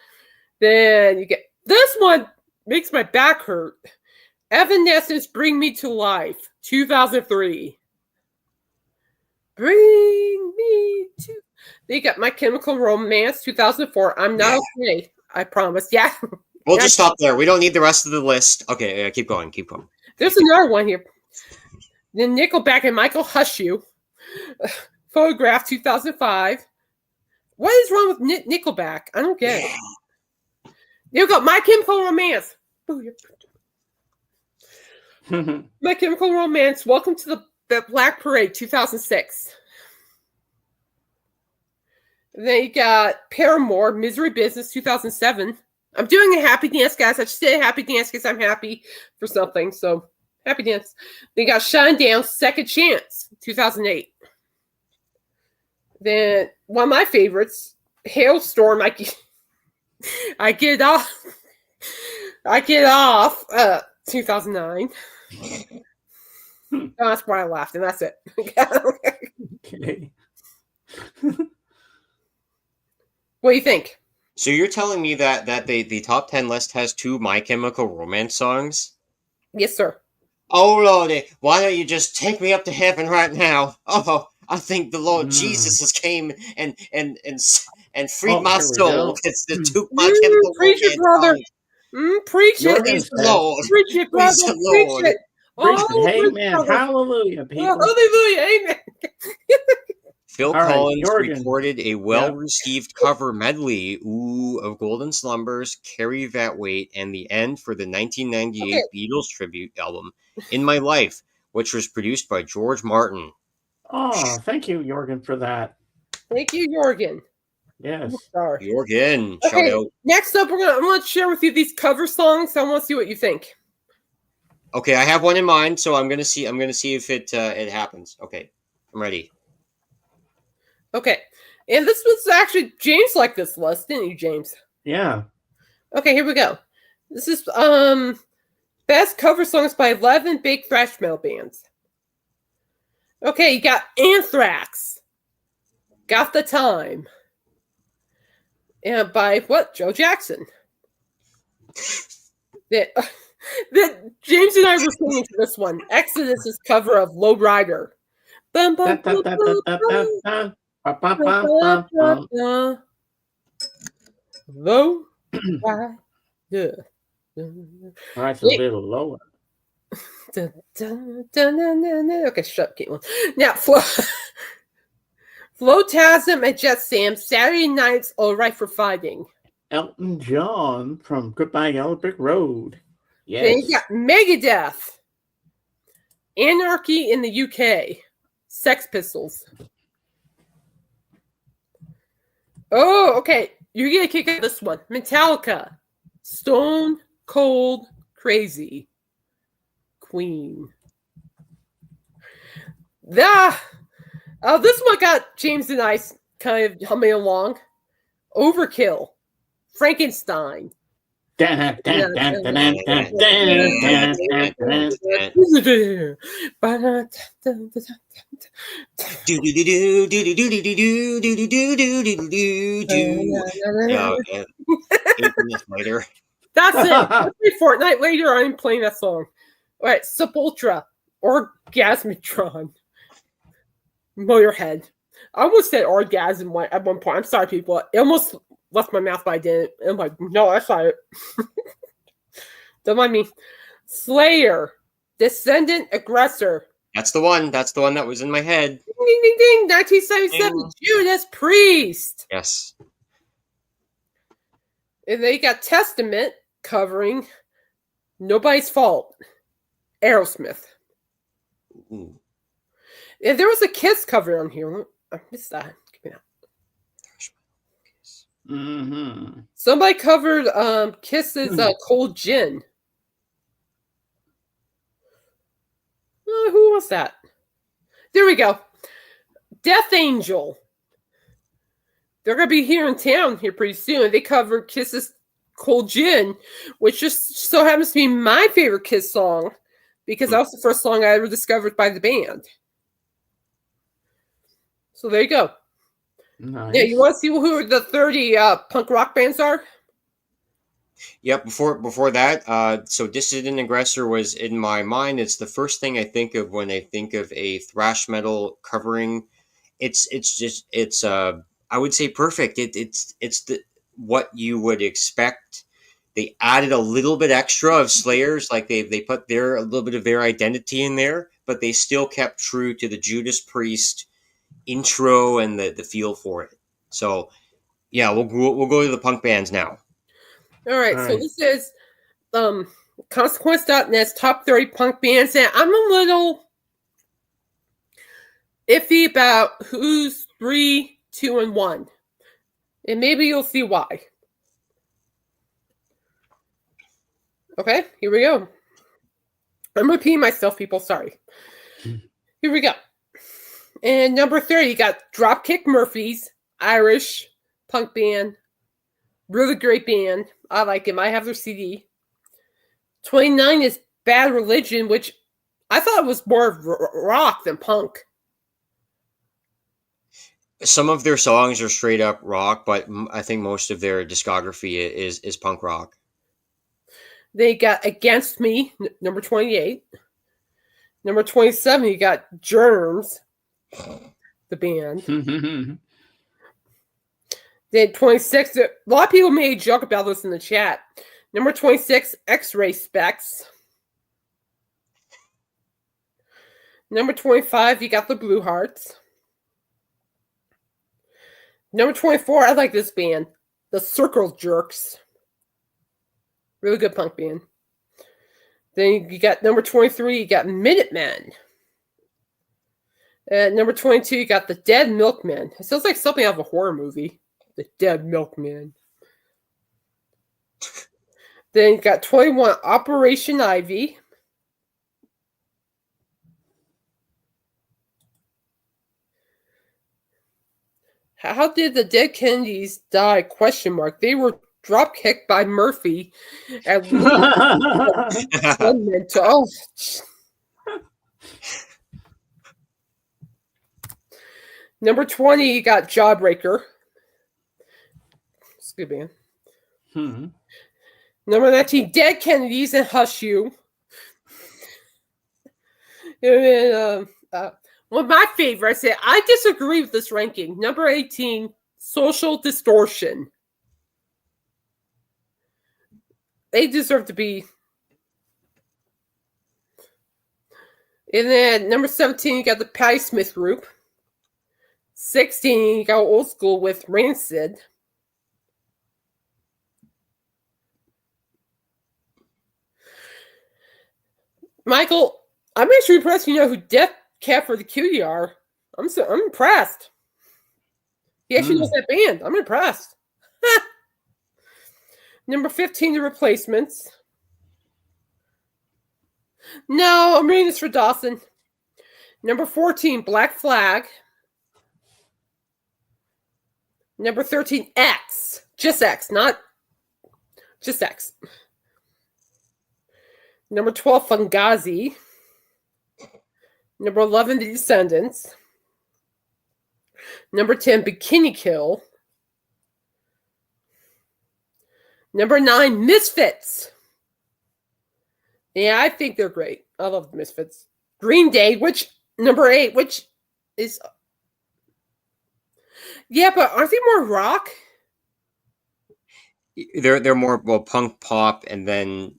Then you get this one makes my back hurt. Evanescence, Bring Me to Life, 2003. Bring me to. Then you got My Chemical Romance, 2004. I'm not okay. I promise. Yeah. We'll just stop there. We don't need the rest of the list. Okay, keep going. There's another one here. Then Nickelback and Michael Hush You. Photograph, 2005. What is wrong with Nickelback? I don't get it. You got My Chemical Romance. My Chemical Romance, Welcome to the Black Parade, 2006. Then you got Paramore, Misery Business, 2007. I'm doing a happy dance, guys. I just did a happy dance because I'm happy for something. So, happy dance. Then you got Shine Down, Second Chance, 2008. Then, one of my favorites, Hailstorm, I get off. 2009. That's why I laughed, and that's it. Okay. What do you think? So you're telling me that the top 10 list has 2 My Chemical Romance songs? Yes, sir. Oh Lordy, why don't you just take me up to heaven right now? Oh, I think the Lord Jesus has came and freed my Here we soul. go. It's the 2 My Chemical Preach it, Romance brother. songs. Preach it. Jordan Praise the says, Lord. Preach it, brother. Praise the Preach Lord. it. Preach it. Oh, Amen. brother. Hallelujah, people. Hallelujah. Amen. Phil All right, Collins Jordan. recorded a well-received cover medley, of Golden Slumbers, Carry That Weight, and The End for the 1998 Beatles tribute album, In My Life, which was produced by George Martin. Oh, thank you, Jorgen, for that. Thank you, Jorgen. Yes. Jorgen, shout Okay, out. next up, I'm gonna share with you these cover songs. I want to see what you think. Okay, I have one in mind, so I'm gonna see if it happens. Okay, I'm ready. Okay, and this was actually James liked this list, didn't you, James? Yeah. Okay, here we go. This is best cover songs by 11 big thrash metal bands. Okay, you got Anthrax, Got the Time, and by what? Joe Jackson. That James and I were singing to this one. Exodus's cover of Low Rider. Bum, bum, bum, bum, bum. Low Rider. All right, it's a little lower. Dun, dun, dun, dun, dun, dun. Okay, shut up, Caitlin. Now, Flotasm and Jet Sam, Saturday Night's All Right for Fighting. Elton John from Goodbye Yellow Brick Road. Yes. Then you got Megadeth, Anarchy in the UK, Sex Pistols. Oh, okay. You're going to kick out this one. Metallica, Stone Cold Crazy, Queen. This one got James and I kind of humming along. Overkill, Frankenstein. Do Yeah, 8 minutes later. That's it. Every fortnight later, I'm playing that song. All right, Sepultura, Orgasmatron, Motorhead. I almost said orgasm at one point. I'm sorry, people. It almost left my mouth, but I didn't. I'm like, no, that's not it. Don't mind me. Slayer, Descendant Aggressor. That's the one. That's the one that was in my head. Ding, ding, ding, ding. 1977, Ding. Judas Priest. Yes. And they got Testament covering Nobody's Fault, Aerosmith. Ooh. And there was a Kiss cover on here. I missed that. Give me that. Mm-hmm. Somebody covered Kiss's Cold Gin. Who was that? There we go. Death Angel. They're going to be here in town here pretty soon. They covered Kiss's Cold Gin, which just so happens to be my favorite Kiss song because that was the first song I ever discovered by the band. So there you go. Nice. Yeah, you want to see who the 30 punk rock bands are? Yep. Before that, so Dissident Aggressor was in my mind. It's the first thing I think of when I think of a thrash metal covering. It's I would say perfect. It's the what you would expect. They added a little bit extra of Slayers, like they put a little bit of their identity in there, but they still kept true to the Judas Priest intro and the feel for it. So yeah, we'll go to the punk bands now. All right, so this is Consequence.net's top 30 punk bands, and I'm a little iffy about who's 3, 2, and 1. And maybe you'll see why. Okay, here we go. I'm repeating myself, people. Sorry. Here we go. And number 30, you got Dropkick Murphys, Irish punk band. Really great band. I like him. I have their CD. 29 is Bad Religion, which I thought was more rock than punk. Some of their songs are straight up rock, but I think most of their discography is punk rock. They got Against Me, number 28. Number 27, you got Germs, the band. Then 26, a lot of people made a joke about this in the chat. Number 26, X-Ray Specs. Number 25, you got the Blue Hearts. Number 24, I like this band, the Circle Jerks. Really good punk band. Then you got number 23, you got Minutemen. At number 22, you got the Dead Milkmen. It sounds like something out of a horror movie. The Dead Milkmen. Then you got 21, Operation Ivy. How did the dead Kennedys die? ? They were drop kicked by Murphy at oh. Number 20, you got Jawbreaker. It's a good band. Number 19, Dead Kennedys and Hush You. And then, one of my favorites, I disagree with this ranking. Number 18, Social Distortion. They deserve to be. And then number 17, you got the Patti Smith Group. 16, you got Old School with Rancid. Michael, I'm actually impressed you know who Death Cab for the Cutie are. I'm impressed. He actually knows that band. I'm impressed. Number 15, The Replacements. No, I'm reading this for Dawson. Number 14, Black Flag. Number 13, X. Just X, not just X. Number 12, Fugazi. Number 11, The Descendants. Number 10, Bikini Kill. Number 9, Misfits. Yeah, I think they're great. I love the Misfits. Green Day, which number 8, which is yeah, but aren't they more rock? They're more punk pop and then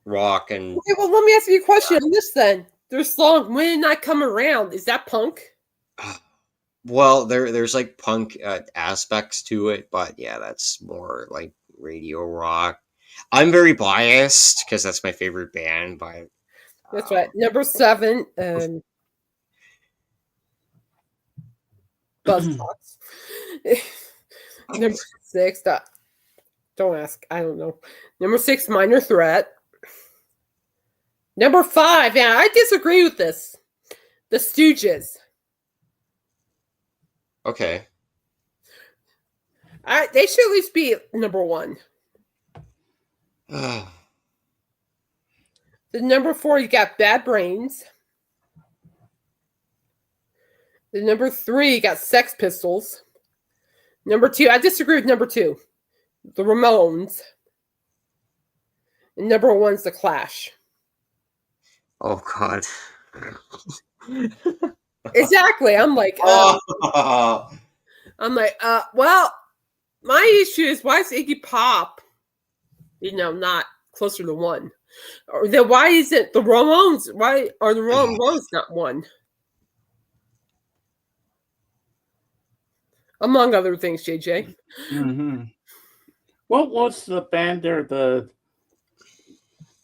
rock and. Okay, well, let me ask you a question on this then. Their song "When I Come Around" is that punk? Well, there's like punk aspects to it, but yeah, that's more like radio rock. I'm very biased because that's my favorite band, but that's right. Number 7, Buzzcocks. Number 6, don't ask. I don't know. Number 6, Minor Threat. Number 5, yeah, I disagree with this. The Stooges. Okay. They should at least be number 1. The number 4, you got Bad Brains. The number 3, you got Sex Pistols. Number 2, I disagree with number 2. The Ramones. And number 1's The Clash. Oh, God. Exactly. I'm like, well, my issue is why is Iggy Pop, not closer to 1? Or then why isn't the Ramones? Why are the Ramones not 1? Among other things, JJ. Mm-hmm. What was the band there?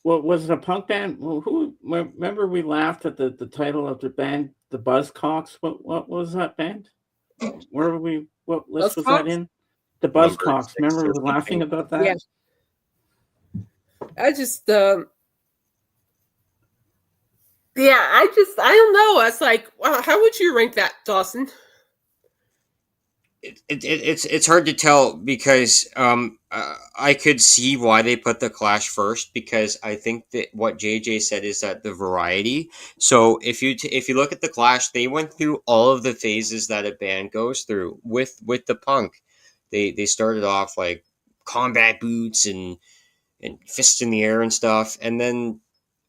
What was it, a punk band? Who? Remember we laughed at the title of the band, the Buzzcocks. What was that band? Where were we? What list was that in? The Buzzcocks. Remember we were laughing about that? Yeah. I don't know. It's like, how would you rank that, Dawson? It's hard to tell because I could see why they put the Clash first, because I think that what JJ said is that the variety. So if you look at the Clash, they went through all of the phases that a band goes through with the punk. They started off like combat boots and fists in the air and stuff, and then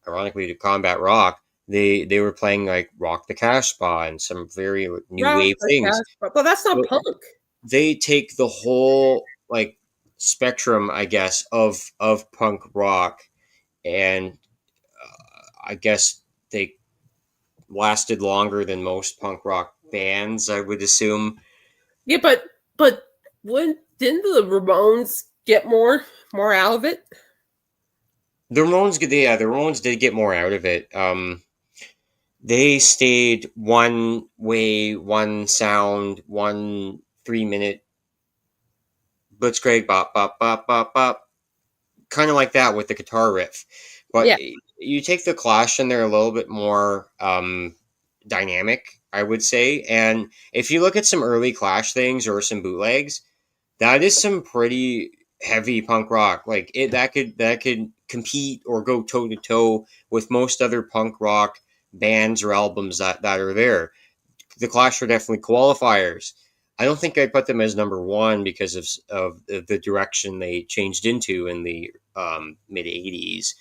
ironically to combat rock. They were playing like Rock the Cash Spa and some very new Rock wave the things. Cash, but that's not punk. They take the whole like spectrum, I guess, of punk rock, and I guess they lasted longer than most punk rock bands, I would assume. Yeah, but didn't the Ramones get more out of it? The Ramones did get more out of it. They stayed one way, one sound, 1 3 minute blitzkrieg, bop bop bop bop bop, kind of like that with the guitar riff. But Yeah. you take the Clash and they're a little bit more dynamic, I would say. And if you look at some early Clash things or some bootlegs, that is some pretty heavy punk rock. Like that could compete or go toe to toe with most other punk rock bands or albums that are there. The Clash are definitely qualifiers. I don't think I'd put them as number one because of the direction they changed into in the mid '80s.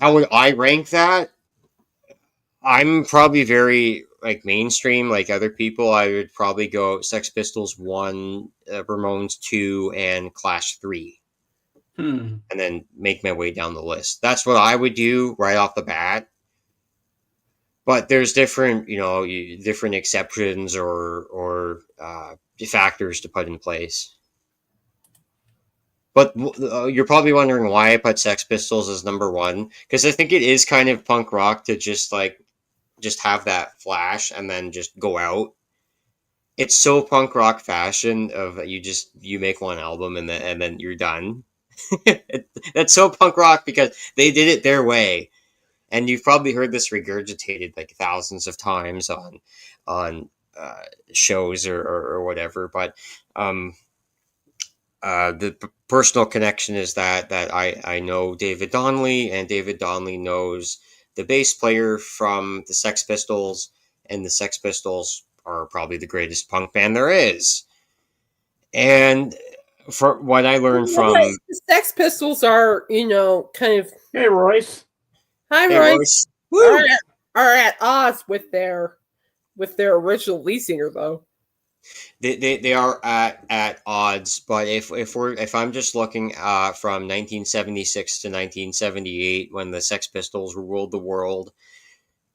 How would I rank that? I'm probably very like mainstream, like other people. I would probably go Sex Pistols 1, Ramones 2, and Clash 3, and then make my way down the list. That's what I would do right off the bat. But there's different, different exceptions or factors to put in place. But you're probably wondering why I put Sex Pistols as number one, because I think it is kind of punk rock to just have that flash and then just go out. It's so punk rock fashion of you make one album and then you're done. That's so punk rock because they did it their way. And you've probably heard this regurgitated like thousands of times on shows or whatever. But the personal connection is that I know David Donnelly, and David Donnelly knows the bass player from the Sex Pistols, and the Sex Pistols are probably the greatest punk band there is. And for what I learned from the Sex Pistols are, kind of. Hey, Royce. Hi, Hey, Royce. Are at odds with their original lead singer, though. They are at odds, but if I'm just looking from 1976 to 1978 when the Sex Pistols ruled the world,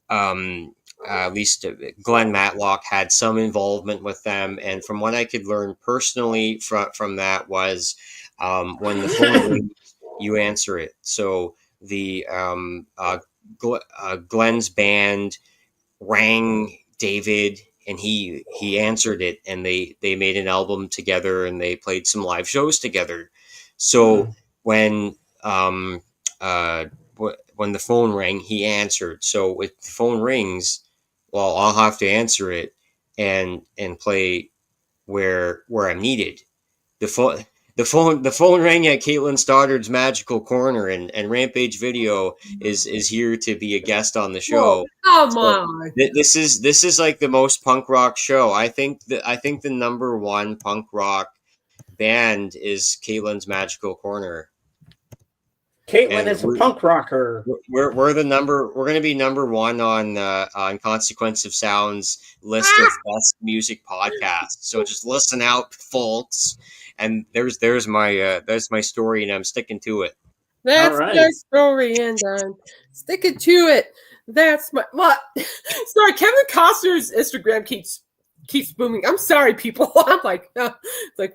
at least Glenn Matlock had some involvement with them, and from what I could learn personally from that was when the phone rings, you answer it. So the Glenn's band rang David, and he answered it, and they made an album together, and they played some live shows together. So when the phone rang, he answered. So if the phone rings, well, I'll have to answer it and play where I'm needed. The phone rang at Caitlin Stoddard's Magical Corner, and Rampage Video is here to be a guest on the show. Whoa, come on. This is like the most punk rock show. I think the number one punk rock band is Caitlin's Magical Corner. Caitlin is a punk rocker. We're going to be number one on Consequence of Sound's list of best music podcasts. So just listen out, folks. And there's my story, and I'm sticking to it. That's my story, and I'm sticking to it. That's my sorry. Kevin Costner's Instagram keeps booming. I'm sorry, people. I'm like, it's like,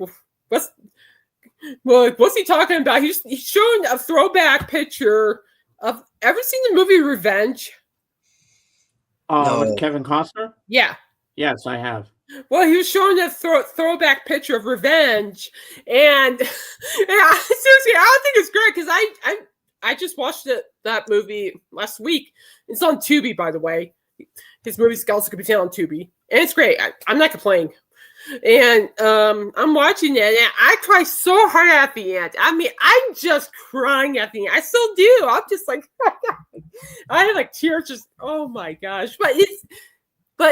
what's he talking about? He's showing a throwback picture of. Ever seen the movie Revenge? No. With Kevin Costner? Yeah. Yes, I have. Well, he was showing a throwback picture of Revenge, and seriously, I don't think it's great because I just watched that movie last week. It's on Tubi, by the way. His movie can also be found on Tubi, and it's great. I'm not complaining. And I'm watching it, and I cry so hard at the end. I mean, I'm just crying at the end. I still do. I'm just like, I have like tears. Just oh my gosh! But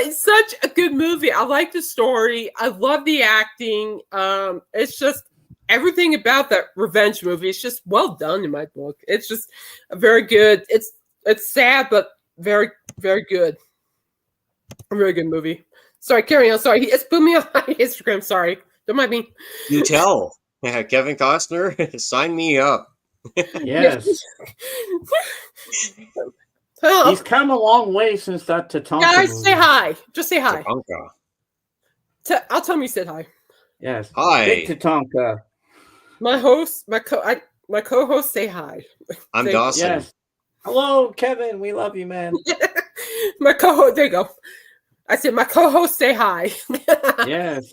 it's such a good movie. I like the story. I love the acting. It's just everything about that revenge movie. It's just well done in my book. It's just a very good. It's sad, but very very good. A very good movie. Sorry, carry on. Sorry, it's put me on my Instagram. Sorry, don't mind me. You tell. Yeah, Kevin Costner, sign me up. Yes. He's come a long way since that Tatanka Guys, movie. say hi. Just say hi. Tatanka. I'll tell him you said hi. Yes. Hi. Big Tatanka. My host, my co-host, say hi. I'm Dawson. Yes. Hello, Kevin. We love you, man. My co-host. There you go. I said my co-host say hi. Yes.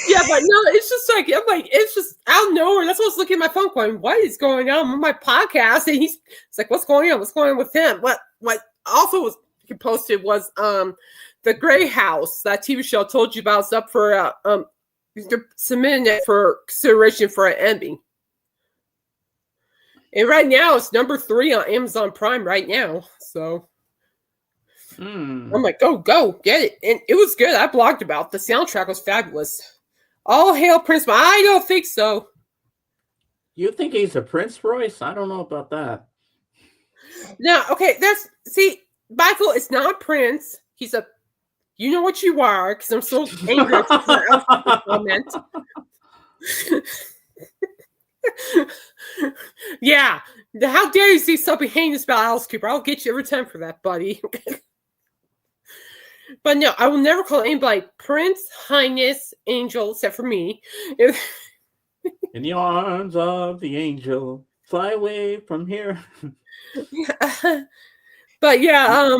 Yeah, but no, it's just like I'm like it's just out of nowhere. That's what I was looking at my phone going, what is going on my podcast? And it's like, what's going on? What's going on with him? What also was he posted was the Grey House, that TV show I told you about, is up for they're submitting it for consideration for an Emmy. And right now it's number 3 on Amazon Prime right now. So I'm like, go, get it. And it was good. I blogged about it. The soundtrack was fabulous. All hail Prince, but I don't think so. You think he's a Prince, Royce? I don't know about that. No, okay, Michael is not Prince. He's a, you know what you are, because I'm so angry at the comment. Yeah, how dare you say something heinous about Alice Cooper? I'll get you every time for that, buddy. But no, I will never call anybody Prince, Highness, Angel, except for me. In the arms of the angel, fly away from here. But yeah,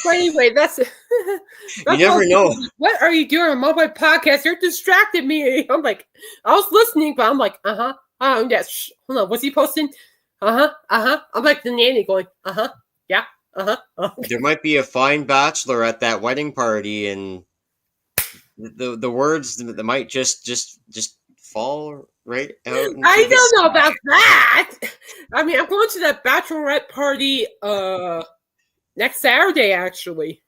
but anyway, that's you never know. What are you doing on my podcast? You're distracted me. I'm like, I was listening, but I'm like, yes. Hold on, what's he posting? I'm like the nanny going, yeah. There might be a fine bachelor at that wedding party, and the words that might just fall right out. I don't know about that. I mean, I'm going to that bachelorette party next Saturday, actually.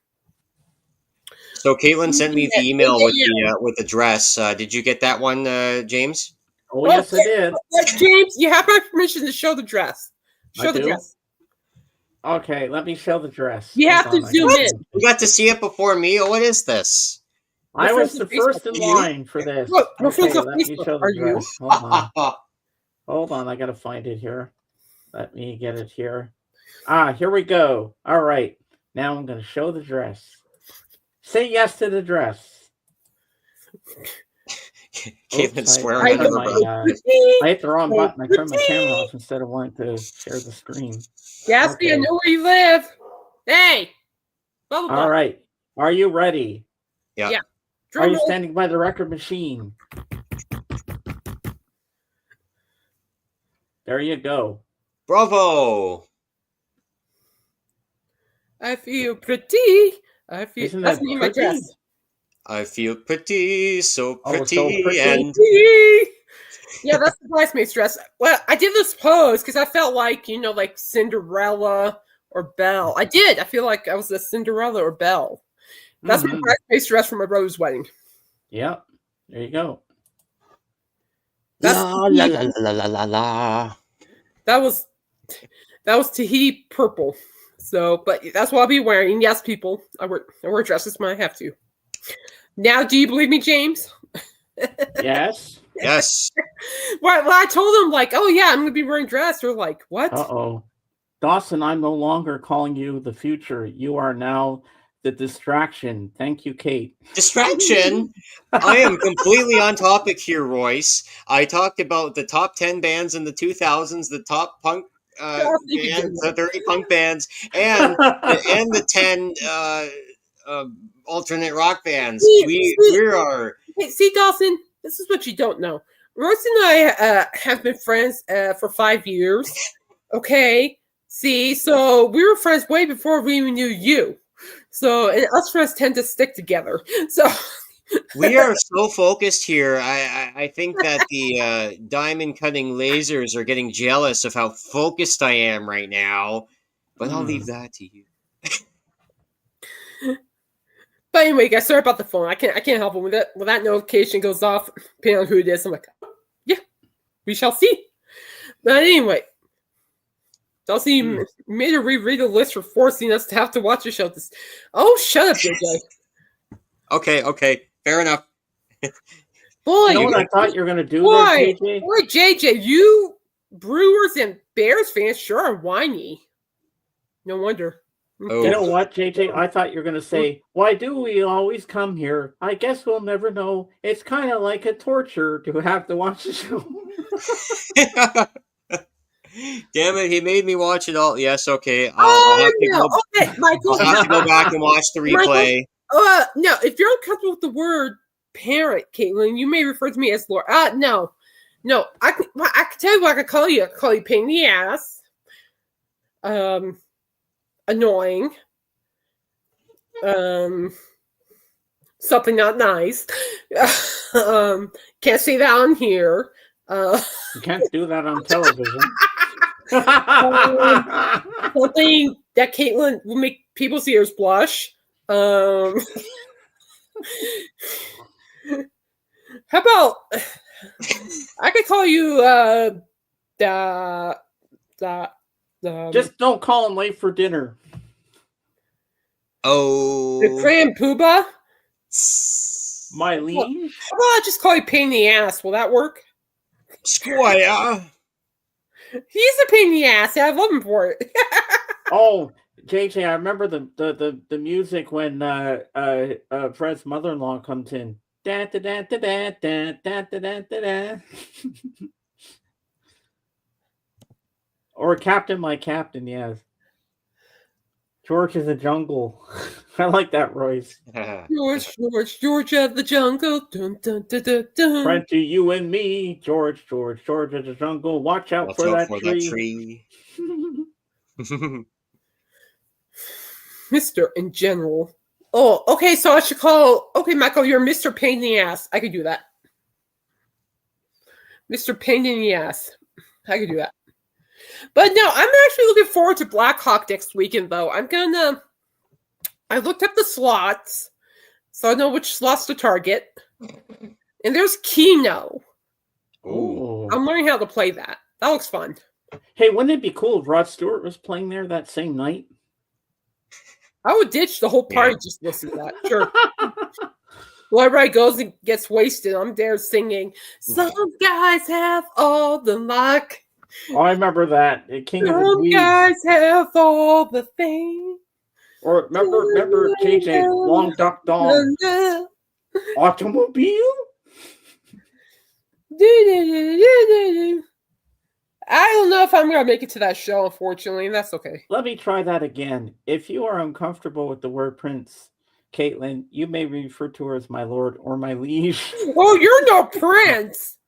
So Caitlin sent me the email with the dress. Did you get that one, James? Oh, yes, I did. James, you have my permission to show the dress. Show the dress. Okay, let me show the dress. You have to zoom in. You got to see it before me. What is this? I was the first in line for this. Okay, let me show the dress. Hold on, I gotta find it here. Let me get it here. Here we go. All right, now I'm gonna show the dress. Say yes to the dress. Caitlin swearing. I hit the wrong button. I turned my camera off instead of wanting to share the screen. Gatsby, I know where you live. Hey. All right. Are you ready? Yeah. Are you standing by the record machine? There you go. Bravo. I feel pretty. Isn't that's that me in my pretty? dress. I feel pretty, so pretty, so pretty. and yeah, that's the bridesmaid's dress. Well, I did this pose because I felt like, like Cinderella or Belle. I did. I feel like I was a Cinderella or Belle. That's my bridesmaid's dress for my brother's wedding. Yep. There you go. La la la la la la la. That was Tahiti purple. So, but that's what I'll be wearing. Yes, people, I wear dresses when I have to. Now, do you believe me, James? Yes. Yes. Well, I told him, like, oh, yeah, I'm going to be wearing a dress. They're like, what? Uh-oh. Dawson, I'm no longer calling you the future. You are now the distraction. Thank you, Kate. Distraction? I am completely on topic here, Royce. I talked about the top 10 bands in the 2000s, the top punk bands, the 30 punk bands, and the 10 alternate rock bands. We are... Hey, see, Dawson, this is what you don't know. Royce and I have been friends for 5 years. Okay? See, so we were friends way before we even knew you. So, and us friends tend to stick together. So, We are so focused here. I think that the diamond cutting lasers are getting jealous of how focused I am right now. But I'll leave that to you. But anyway, guys, sorry about the phone. I can't help it when that notification goes off, depending on who it is. I'm like, yeah, we shall see. But anyway, Dulcie, you made her reread the list for forcing us to have to watch a show. Oh, shut up, JJ. Okay, fair enough. Boy, You know what I thought you were going to do boy, there, JJ? boy, JJ, you Brewers and Bears fans sure are whiny. No wonder. Oh. You know what, JJ? I thought you were going to say, why do we always come here? I guess we'll never know. It's kind of like a torture to have to watch the show. Damn it, he made me watch it all. Yes, okay. I'll have Michael. I'll have to go back and watch the replay. Michael, no, if you're uncomfortable with the word parent, Caitlin, you may refer to me as Laura. No, I can tell you what I could call you. I could call you pain in the ass, annoying, something not nice. Can't say that on here. You can't do that on television. Something that Caitlin will make people's ears blush. How about I could call you just don't call him late for dinner. Oh, the Cram Pooba. My liege. How about I just call you pain in the ass? Will that work? Squire. He's a pain in the ass. I love him for it. Oh, JJ, I remember the music when Fred's mother-in-law comes in. Da, da, da, da, da, da, da, da, da, da. Or Captain, my captain, yes. George is a jungle. I like that, Royce. George of the jungle. Dun, dun, dun, dun, dun. Friend to you and me, George of the jungle. Watch out for that tree. Mr. in general. Oh, okay, so I should call... Okay, Michael, you're Mr. Pain in the Ass. I could do that. Mr. Pain in the Ass. I could do that. But no, I'm actually looking forward to Black Hawk next weekend, though. I looked up the slots, so I know which slots to target. And there's Kino. Ooh. I'm learning how to play that. That looks fun. Hey, wouldn't it be cool if Rod Stewart was playing there that same night? I would ditch the whole party just to listen to that. Sure. Well, everybody goes and gets wasted. I'm there singing, "Some guys have all the luck. Oh, I remember that. King of the Some Weeds. guys have all the fame." Or remember JJ, Long Duck Dong. Automobile? I don't know if I'm going to make it to that show, unfortunately, and that's okay. Let me try that again. If you are uncomfortable with the word prince, Caitlin, you may refer to her as my lord or my liege. Oh, you're no prince.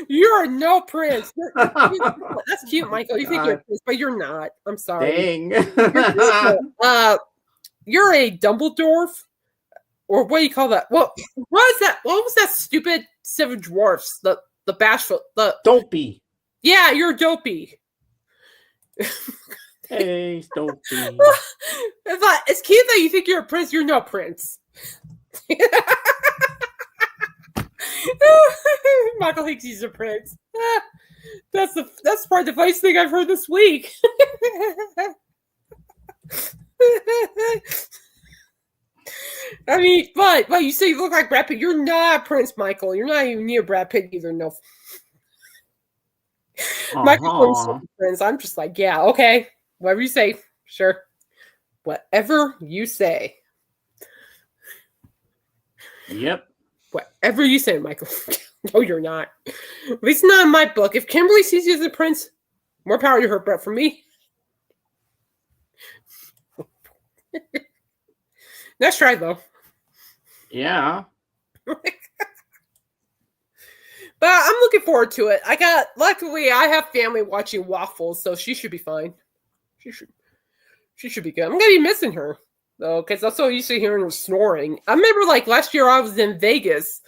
You're no prince. That's cute, Michael. You think you're a prince, but you're not. I'm sorry. Dang. You're a Dumbledore, or what do you call that? What is that? What was that stupid Seven Dwarfs? The bashful. Dopey. Yeah, you're dopey. Hey, Dopey. It's cute that you think you're a prince. You're no prince. Michael thinks he's a prince. That's probably the funniest thing I've heard this week. I mean, but you say you look like Brad Pitt. You're not Prince Michael. You're not even near Brad Pitt either. No. Michael Prince. I'm just like, yeah, okay. Whatever you say. Sure. Whatever you say. Yep. Whatever you say, Michael. No, you're not. At least not in my book. If Kimberly sees you as a prince, more power to her, but for me. Nice try, though. Yeah. But I'm looking forward to it. Luckily, I have family watching Waffles, so she should be fine. She should be good. I'm going to be missing her. though, because I'm so used to hearing her snoring. I remember, like, last year I was in Vegas.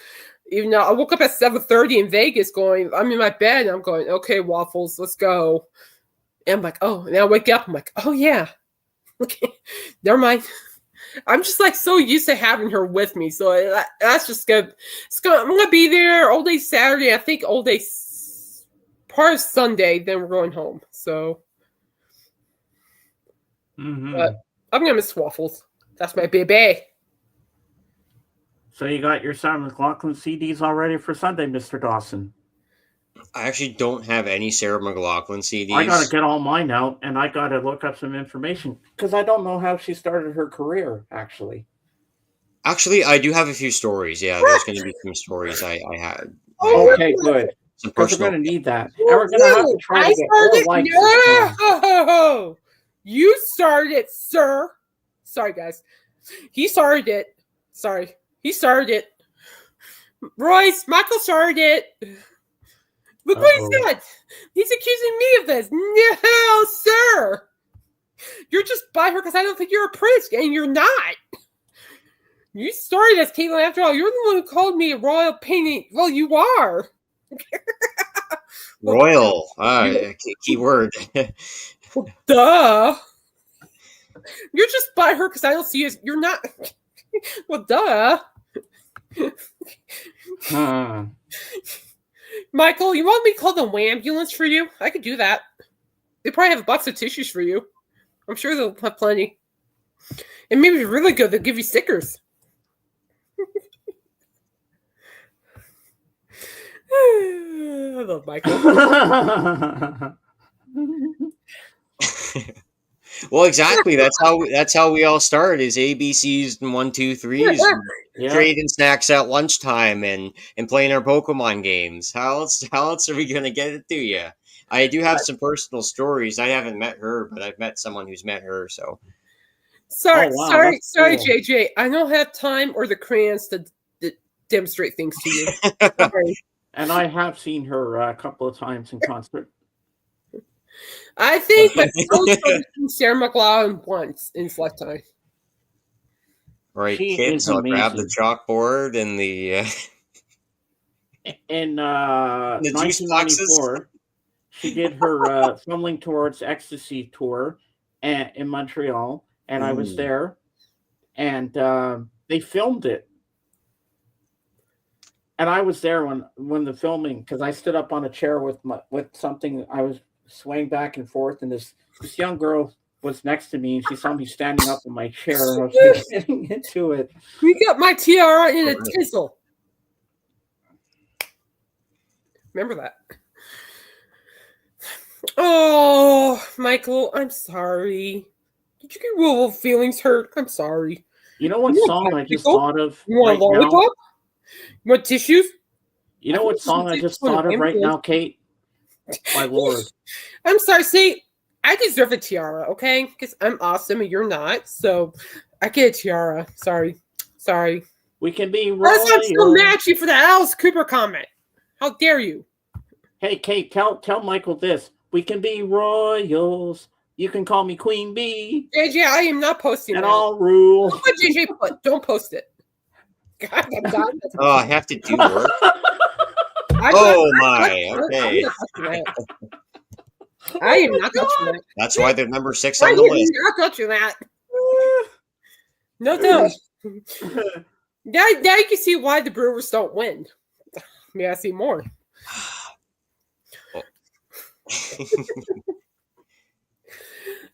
Even though I woke up at 7:30 in Vegas I'm in my bed, and I'm going, okay, Waffles, let's go. And I'm like, oh, and I wake up, I'm like, oh, yeah. Okay, never mind. I'm just, like, so used to having her with me. So that's just good. I'm going to be there all day Saturday. I think all day part of Sunday, then we're going home. So, but I'm going to miss Waffles. That's my baby. So you got your Sarah McLachlan CDs already for Sunday, Mr. Dawson? I actually don't have any Sarah McLachlan CDs. I got to get all mine out, and I got to look up some information, because I don't know how she started her career, actually. Actually, I do have a few stories. Yeah, there's going to be some stories I had. Okay, good. Because we're going to need that. And we're going to have to try to get more likes. No! You started it, sir. Sorry, guys. He started it. Sorry. He started it. Royce, Michael started it. Look what he said. He's accusing me of this. No, sir. You're just by her because I don't think you're a prince, and you're not. You started this, Caitlin. After all, you're the one who called me a royal painting. Well, you are. Royal. Key word. Duh. You're just by her because I don't see you as... You're not... Well, duh. Michael, you want me to call the ambulance for you? I could do that. They probably have a box of tissues for you. I'm sure they'll have plenty. And maybe if you're really good, they'll give you stickers. I love Michael. Well, exactly. That's how we all start. Is ABCs and 1, 2, 3s, trading snacks at lunchtime and playing our Pokemon games. How else are we gonna get it to you? I do have some personal stories. I haven't met her, but I've met someone who's met her. So sorry, cool. JJ. I don't have time or the crayons to demonstrate things to you. And I have seen her a couple of times in concert. I think that Sarah McLachlan once in his lifetime. Right, She kids, is I'll amazing. grab the chalkboard and the In juice boxes. 1994, she did her Fumbling Towards Ecstasy tour in Montreal, and I was there, and they filmed it. And I was there when the filming, because I stood up on a chair with something. I was swaying back and forth, and this young girl was next to me, and she saw me standing up in my chair, and I was getting into it. We got my tiara in a tinsel. Remember that? Oh, Michael, I'm sorry. Did you get real feelings hurt? I'm sorry. You know what song I just thought of? You want a lollipop? You want tissues? You know what song I just thought of right now, Kate? My Lord. I'm sorry. See, I deserve a tiara, okay? Because I'm awesome and you're not. So I get a tiara. Sorry. We can be royals. I'm still mad at you for that Alice Cooper comment. How dare you? Hey, Kate, tell Michael this. We can be royals. You can call me Queen Bee. JJ, I am not posting and that. I'll rule. What JJ put? Don't post it. God, I'm done. Oh, I have to do work. Okay. I am not touching that. That's why they're number 6 on the list. I'm not touching that. No doubt. Now you can see why the Brewers don't win. May I see more?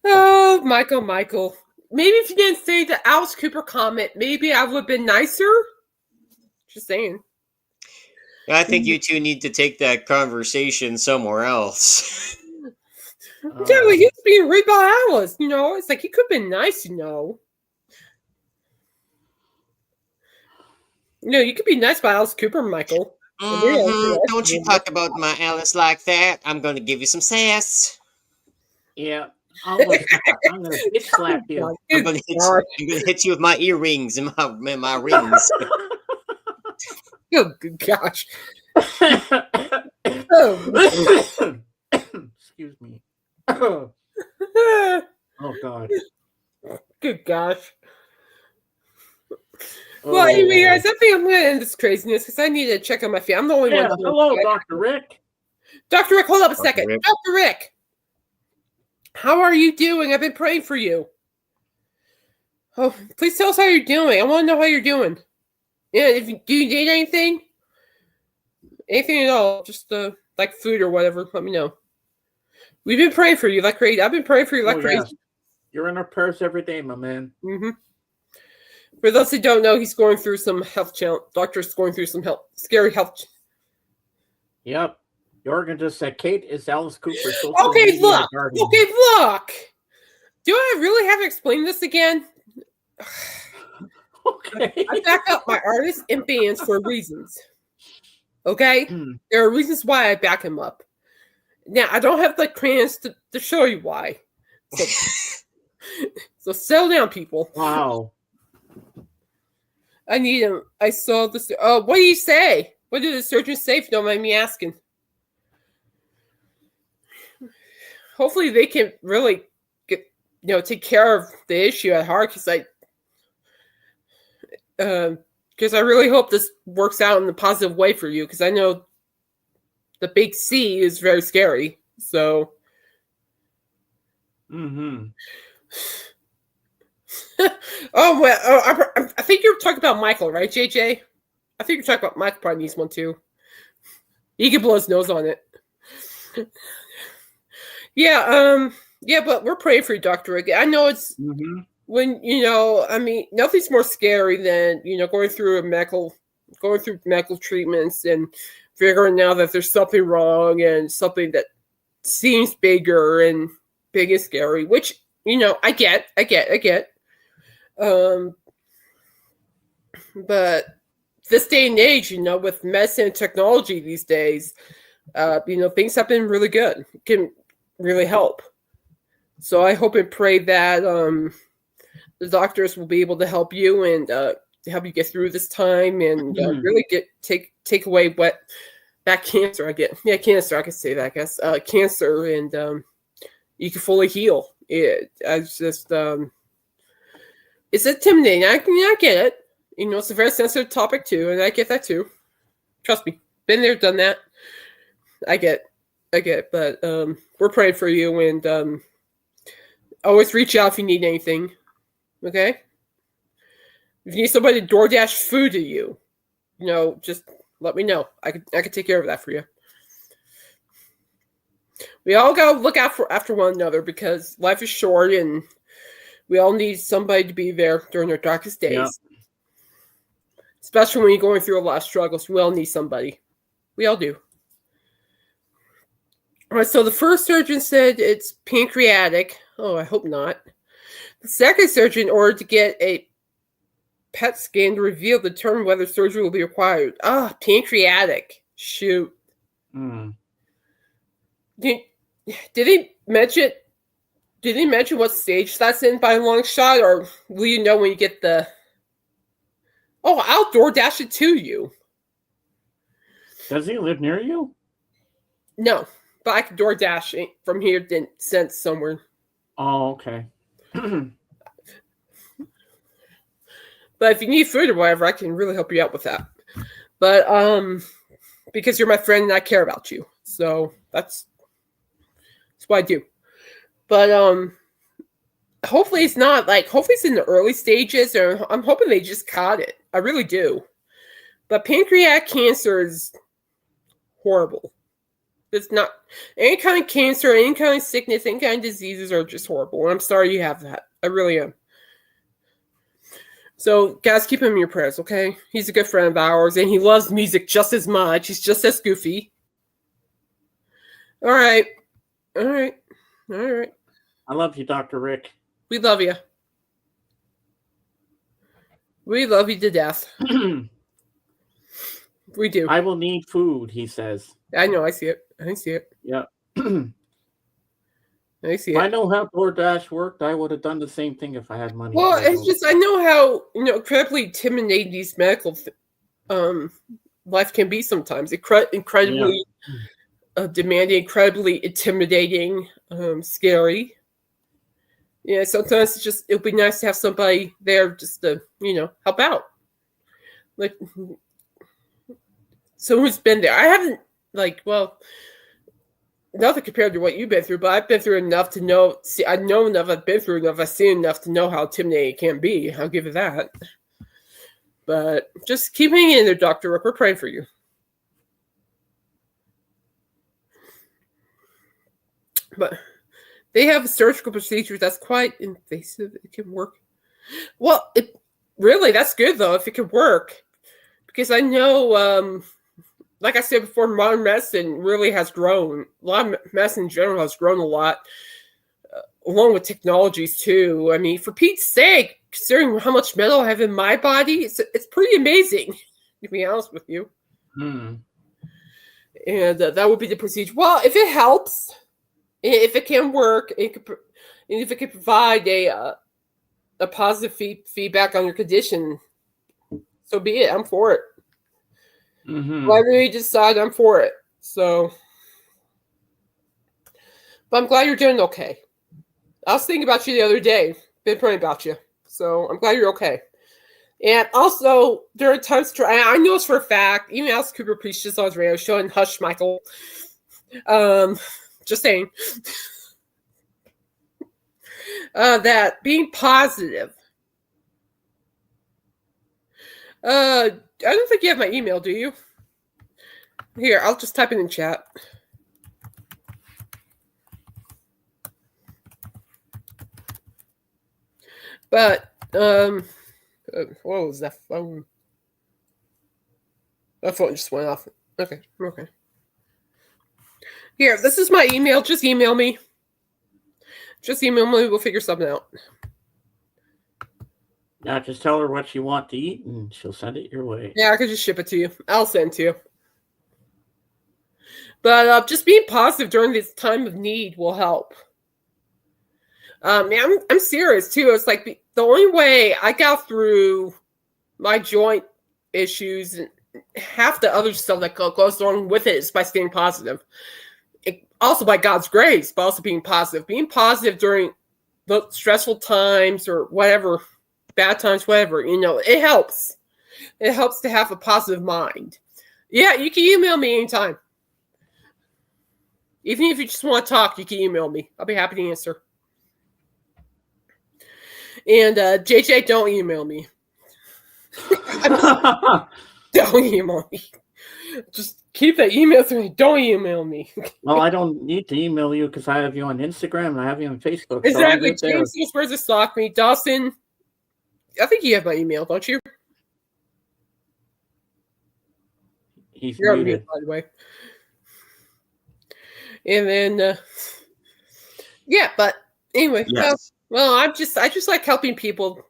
Oh, Michael. Maybe if you didn't say the Alice Cooper comment, maybe I would have been nicer. Just saying. I think you two need to take that conversation somewhere else. Yeah, like he's being read by Alice. It's like he could have been nice. You could be nice by Alice Cooper, Michael. Don't you talk about my Alice like that. I'm going to give you some sass. Yeah. I'm going to bitch slap you. I'm going to hit you with my earrings and my rings. Oh, good gosh. Excuse me. Oh, God. Good gosh. Well, anyway, Oh. guys, I think I'm going to end this craziness because I need to check on my feet. I'm the only Yeah, one. hello, Dr. Rick. Dr. Rick, hold up a Dr. second. Rick. Dr. Rick, how are you doing? I've been praying for you. Oh, please tell us how you're doing. I want to know how you're doing. Yeah, do you need anything? Anything at all? Just like food or whatever. Let me know. We've been praying for you like crazy. I've been praying for you like crazy. Yes. You're in our prayers every day, my man. Mm-hmm. For those who don't know, he's going through some health challenge. Doctor's going through some scary health. Yep. Jorgen just said, Kate is Alice Cooper. Okay, look. Okay, look. Do I really have to explain this again? Okay. I back up my artists and bands for reasons. Okay? There are reasons why I back him up. Now, I don't have the crayons to show you why. So settle down, people. Wow. I need him. I saw this. Oh, what do you say? What did the surgeon say, if you don't mind me asking? Hopefully they can really take care of the issue at heart, because I really hope this works out in a positive way for you, because I know the big C is very scary. So. Mm-hmm. Oh, well, I think you're talking about Michael, right, JJ? I think you're talking about Michael probably needs one too. He can blow his nose on it. Yeah, but we're praying for you, Dr. Rick. I know it's when, nothing's more scary than, going through medical treatments and figuring out that there's something wrong and something that seems bigger and big and scary, which, I get. But this day and age, with medicine and technology these days, things have been really good. It can really help. So I hope and pray that the doctors will be able to help you and help you get through this time and really take away that cancer I get. Yeah, cancer. I can say that. I guess cancer, and you can fully heal. It's intimidating. I get it. It's a very sensitive topic too, and I get that too. Trust me, been there, done that. I get it. But we're praying for you, and always reach out if you need anything. Okay? If you need somebody to DoorDash food to you, just let me know. I could take care of that for you. We all gotta look out after one another, because life is short, and we all need somebody to be there during our darkest days. Yep. Especially when you're going through a lot of struggles. We all need somebody. We all do. All right, so the first surgeon said it's pancreatic. Oh, I hope not. The second surgeon ordered to get a PET scan to determine whether surgery will be required. Pancreatic. Shoot. Did he mention what stage that's in by a long shot, or will you know when you get the... Oh, I'll DoorDash it to you. Does he live near you? No, but I can DoorDash it from here, then send somewhere. Oh, okay. But if you need food or whatever, I can really help you out with that. But because you're my friend and I care about you, so that's what I do. But hopefully it's not hopefully it's in the early stages, or I'm hoping they just caught it. I really do. But pancreatic cancer is horrible. It's not any kind of cancer, any kind of sickness, any kind of diseases are just horrible. And I'm sorry you have that. I really am. So guys, keep him in your prayers, okay? He's a good friend of ours, and he loves music just as much. He's just as goofy. All right. I love you, Dr. Rick. We love you. We love you to death. We do. I will need food, he says. I know. I see it. Yeah. I see it. If I know how DoorDash worked, I would have done the same thing if I had money. Well, it's just, I know how, incredibly intimidating these medical life can be sometimes. Incredibly demanding, incredibly intimidating, scary. Yeah, sometimes it'll be nice to have somebody there just to, help out. like someone who's been there. I haven't nothing compared to what you've been through, but I've been through enough to know. See, I know enough. I've been through enough. I've seen enough to know how intimidating it can be. I'll give you that. But just keep hanging in there, Dr. Rick. We're praying for you. But they have a surgical procedure that's quite invasive. It can work. Well, that's good, though, if it can work. Because I know, like I said before, modern medicine really has grown. A lot of medicine in general has grown a lot, along with technologies, too. I mean, for Pete's sake, considering how much metal I have in my body, it's pretty amazing, to be honest with you. And that would be the procedure. Well, if it helps, if it can work, and if it can provide a positive feedback on your condition, so be it. I'm for it. Whatever you decide, I'm for it. So, but I'm glad you're doing okay. I was thinking about you the other day. Been praying about you. So I'm glad you're okay. And also, there are times I know it's for a fact, even Alice Cooper preached this on his radio show and Hush Michael. Just saying. That being positive. I don't think you have my email, do you? Here, I'll just type it in chat. But, what was that phone? That phone just went off. Okay. Here, this is my email. Just email me. We'll figure something out. Now just tell her what you want to eat and she'll send it your way. Yeah, I could just ship it to you. I'll send it to you. But just being positive during this time of need will help. I'm serious too. It's like the only way I got through my joint issues and half the other stuff that goes along with it is by staying positive. Also by God's grace, but also being positive. Being positive during the stressful times or whatever, bad times, whatever, it helps. It helps to have a positive mind. Yeah, you can email me anytime. Even if you just want to talk, you can email me. I'll be happy to answer. And JJ, don't email me. Don't email me. Just keep that email through. Don't email me. Well, I don't need to email you because I have you on Instagram and I have you on Facebook. Exactly. So James where's to stalk me. Dawson, I think you have my email, don't you? You're muted, by the way. And then, yeah, but anyway, Yes. well, I just like helping people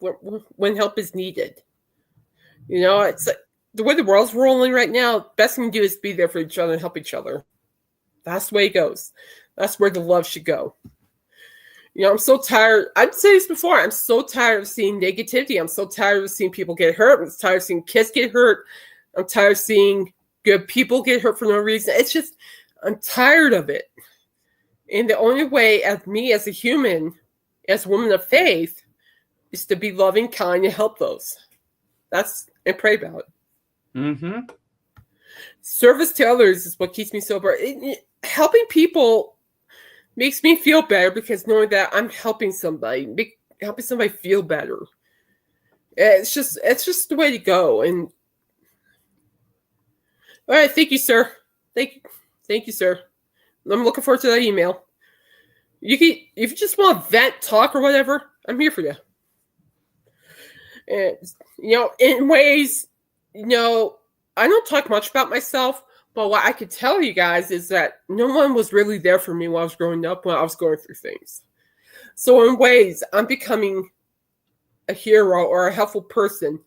when help is needed. It's like the way the world's rolling right now. Best thing to do is be there for each other and help each other. That's the way it goes. That's where the love should go. I'm so tired. I've said this before. I'm so tired of seeing negativity. I'm so tired of seeing people get hurt. I'm tired of seeing kids get hurt. I'm tired of seeing good people get hurt for no reason. It's just, I'm tired of it. And the only way, as me, as a human, as a woman of faith, is to be loving, kind, and help those. And pray about it. Service to others is what keeps me sober. Helping people makes me feel better because knowing that I'm helping somebody feel better. It's just the way to go. And all right, thank you, sir. Thank you, sir. I'm looking forward to that email. If you just want to vent, talk, or whatever, I'm here for you. And in ways, I don't talk much about myself, but what I could tell you guys is that no one was really there for me when I was growing up, when I was going through things. So in ways, I'm becoming a hero or a helpful person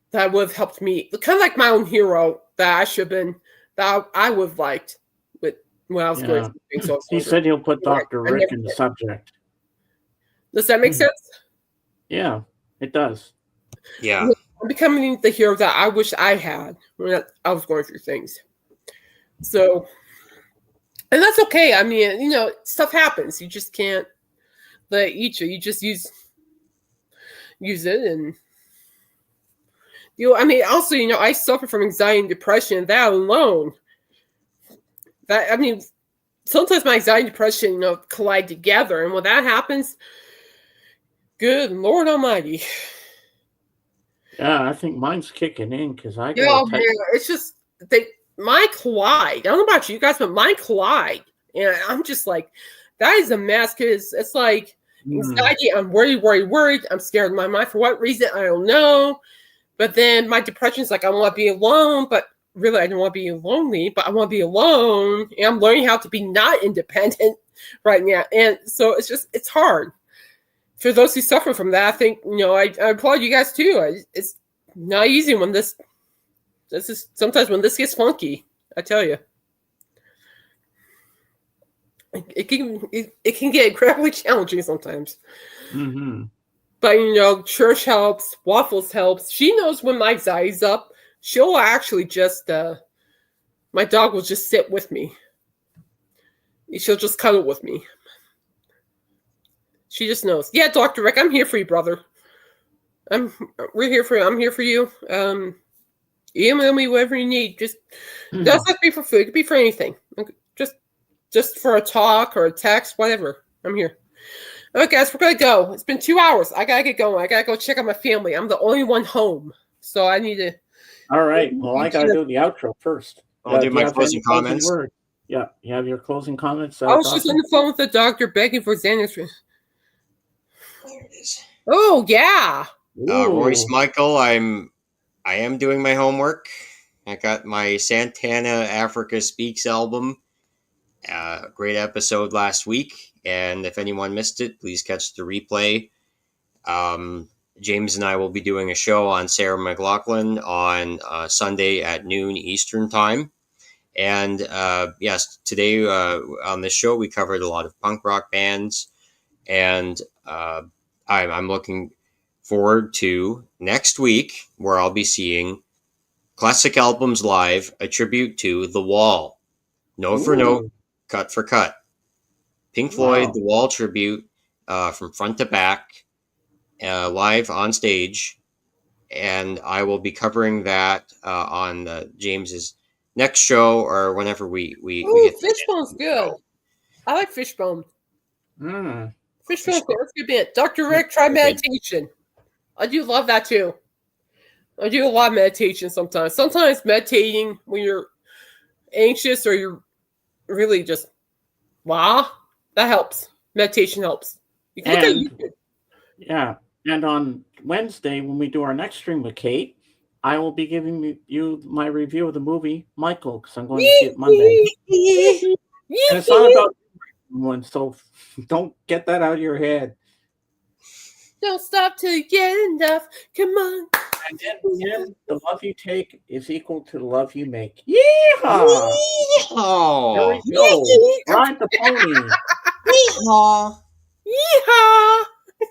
that would have helped me. Kind of like my own hero that I should have been, that I would have liked when I was going through things. So he said he'll put Dr. Rick in the subject. Does that make sense? Yeah, it does. Yeah. I'm becoming the hero that I wish I had when I was going through things. So, and that's okay. I mean, stuff happens. You just can't let it eat you. You just use it and Also, I suffer from anxiety and depression. That alone, sometimes my anxiety and depression, collide together. And when that happens, good Lord Almighty. Yeah, I think mine's kicking in because I Man, it's just mine collide. I don't know about you guys, but mine collide. And I'm just like, that is a mess because it's like anxiety. I'm worried. I'm scared in my mind. For what reason? I don't know. But then my depression is like, I want to be alone, but really I don't want to be lonely, but I want to be alone. And I'm learning how to be not independent right now. And so it's hard. For those who suffer from that, I think, I applaud you guys too. It's not easy when this is sometimes when this gets funky, I tell you. It can get incredibly challenging sometimes. Mm-hmm. But, church helps, waffles helps. She knows when my anxiety's up. She'll actually just, my dog will just sit with me. She'll just cuddle with me. She just knows. Yeah, Dr. Rick, I'm here for you, brother. We're here for you. I'm here for you. Email me whatever you need. Just doesn't have to be for food. It could be for anything. Just for a talk or a text, whatever. I'm here. All right, guys, we're gonna go. It's been 2 hours. I gotta get going. I gotta go check on my family. I'm the only one home, so I need to. All right. Well, I gotta do the outro first. I'll do my closing comments. Yeah, you have your closing comments. I was just on the phone with the doctor begging for Xanax. There it is. Oh yeah. Royce Michael, I am doing my homework. I got my Santana Africa Speaks album. Great episode last week, and if anyone missed it, please catch the replay. James and I will be doing a show on Sarah McLachlan on Sunday at noon Eastern time. And yes, today on this show we covered a lot of punk rock bands, and I'm looking forward to next week where I'll be seeing Classic Albums Live, a tribute to The Wall. Note for note, cut for cut. Pink Floyd, The Wall tribute from front to back, live on stage. And I will be covering that on James's next show or whenever we get Fishbone's good. I like Fishbone. Fishbone's good. That's a good bit. Dr. Rick, try meditation. I do love that too. I do a lot of meditation sometimes. Sometimes meditating when you're anxious or you're really just that helps. Meditation helps. You can look at YouTube. Yeah. And on Wednesday, when we do our next stream with Kate, I will be giving you my review of the movie Michael, because I'm going to see it Monday. And it's not about one, so don't get that out of your head. Don't stop till you get enough. Come on. And then the love you take is equal to the love you make. Yeehaw! Yeehaw! There we go. Ride the pony. Yeehaw! Yeehaw!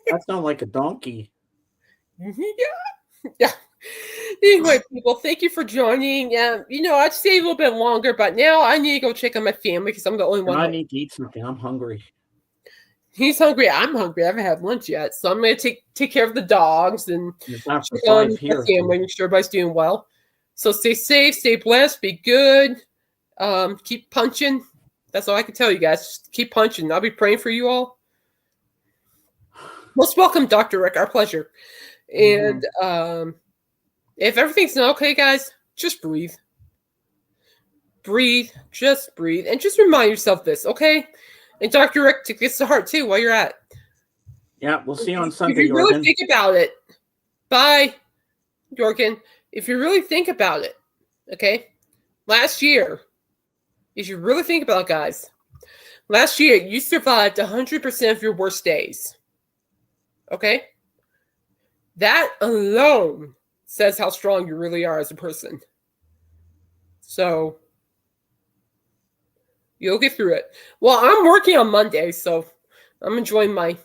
That sounds like a donkey. Yeah. Anyway, people, thank you for joining. I'd stay a little bit longer, but now I need to go check on my family because I'm the only one. I need to eat something. I'm hungry. He's hungry. I'm hungry. I haven't had lunch yet, so I'm going to take care of the dogs and check on my family, make sure everybody's doing well. So stay safe, stay blessed, be good. Keep punching. That's all I can tell you guys. Just keep punching. I'll be praying for you all. Most welcome, Dr. Rick. Our pleasure. And if everything's not okay, guys, just breathe. Just breathe. And just remind yourself this, okay? And Dr. Rick, take this to heart, too, while you're at it. Yeah, we'll see you on Sunday, If you really think about it, bye, Jorgen. If you really think about it, okay? Last year, if you really think about it, guys, last year, you survived 100% of your worst days. Okay? That alone says how strong you really are as a person. So, you'll get through it. Well, I'm working on Monday, so I'm enjoying my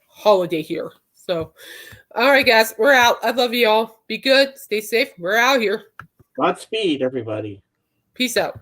holiday here. So, all right, guys, we're out. I love you all. Be good. Stay safe. We're out here. Godspeed, everybody. Peace out.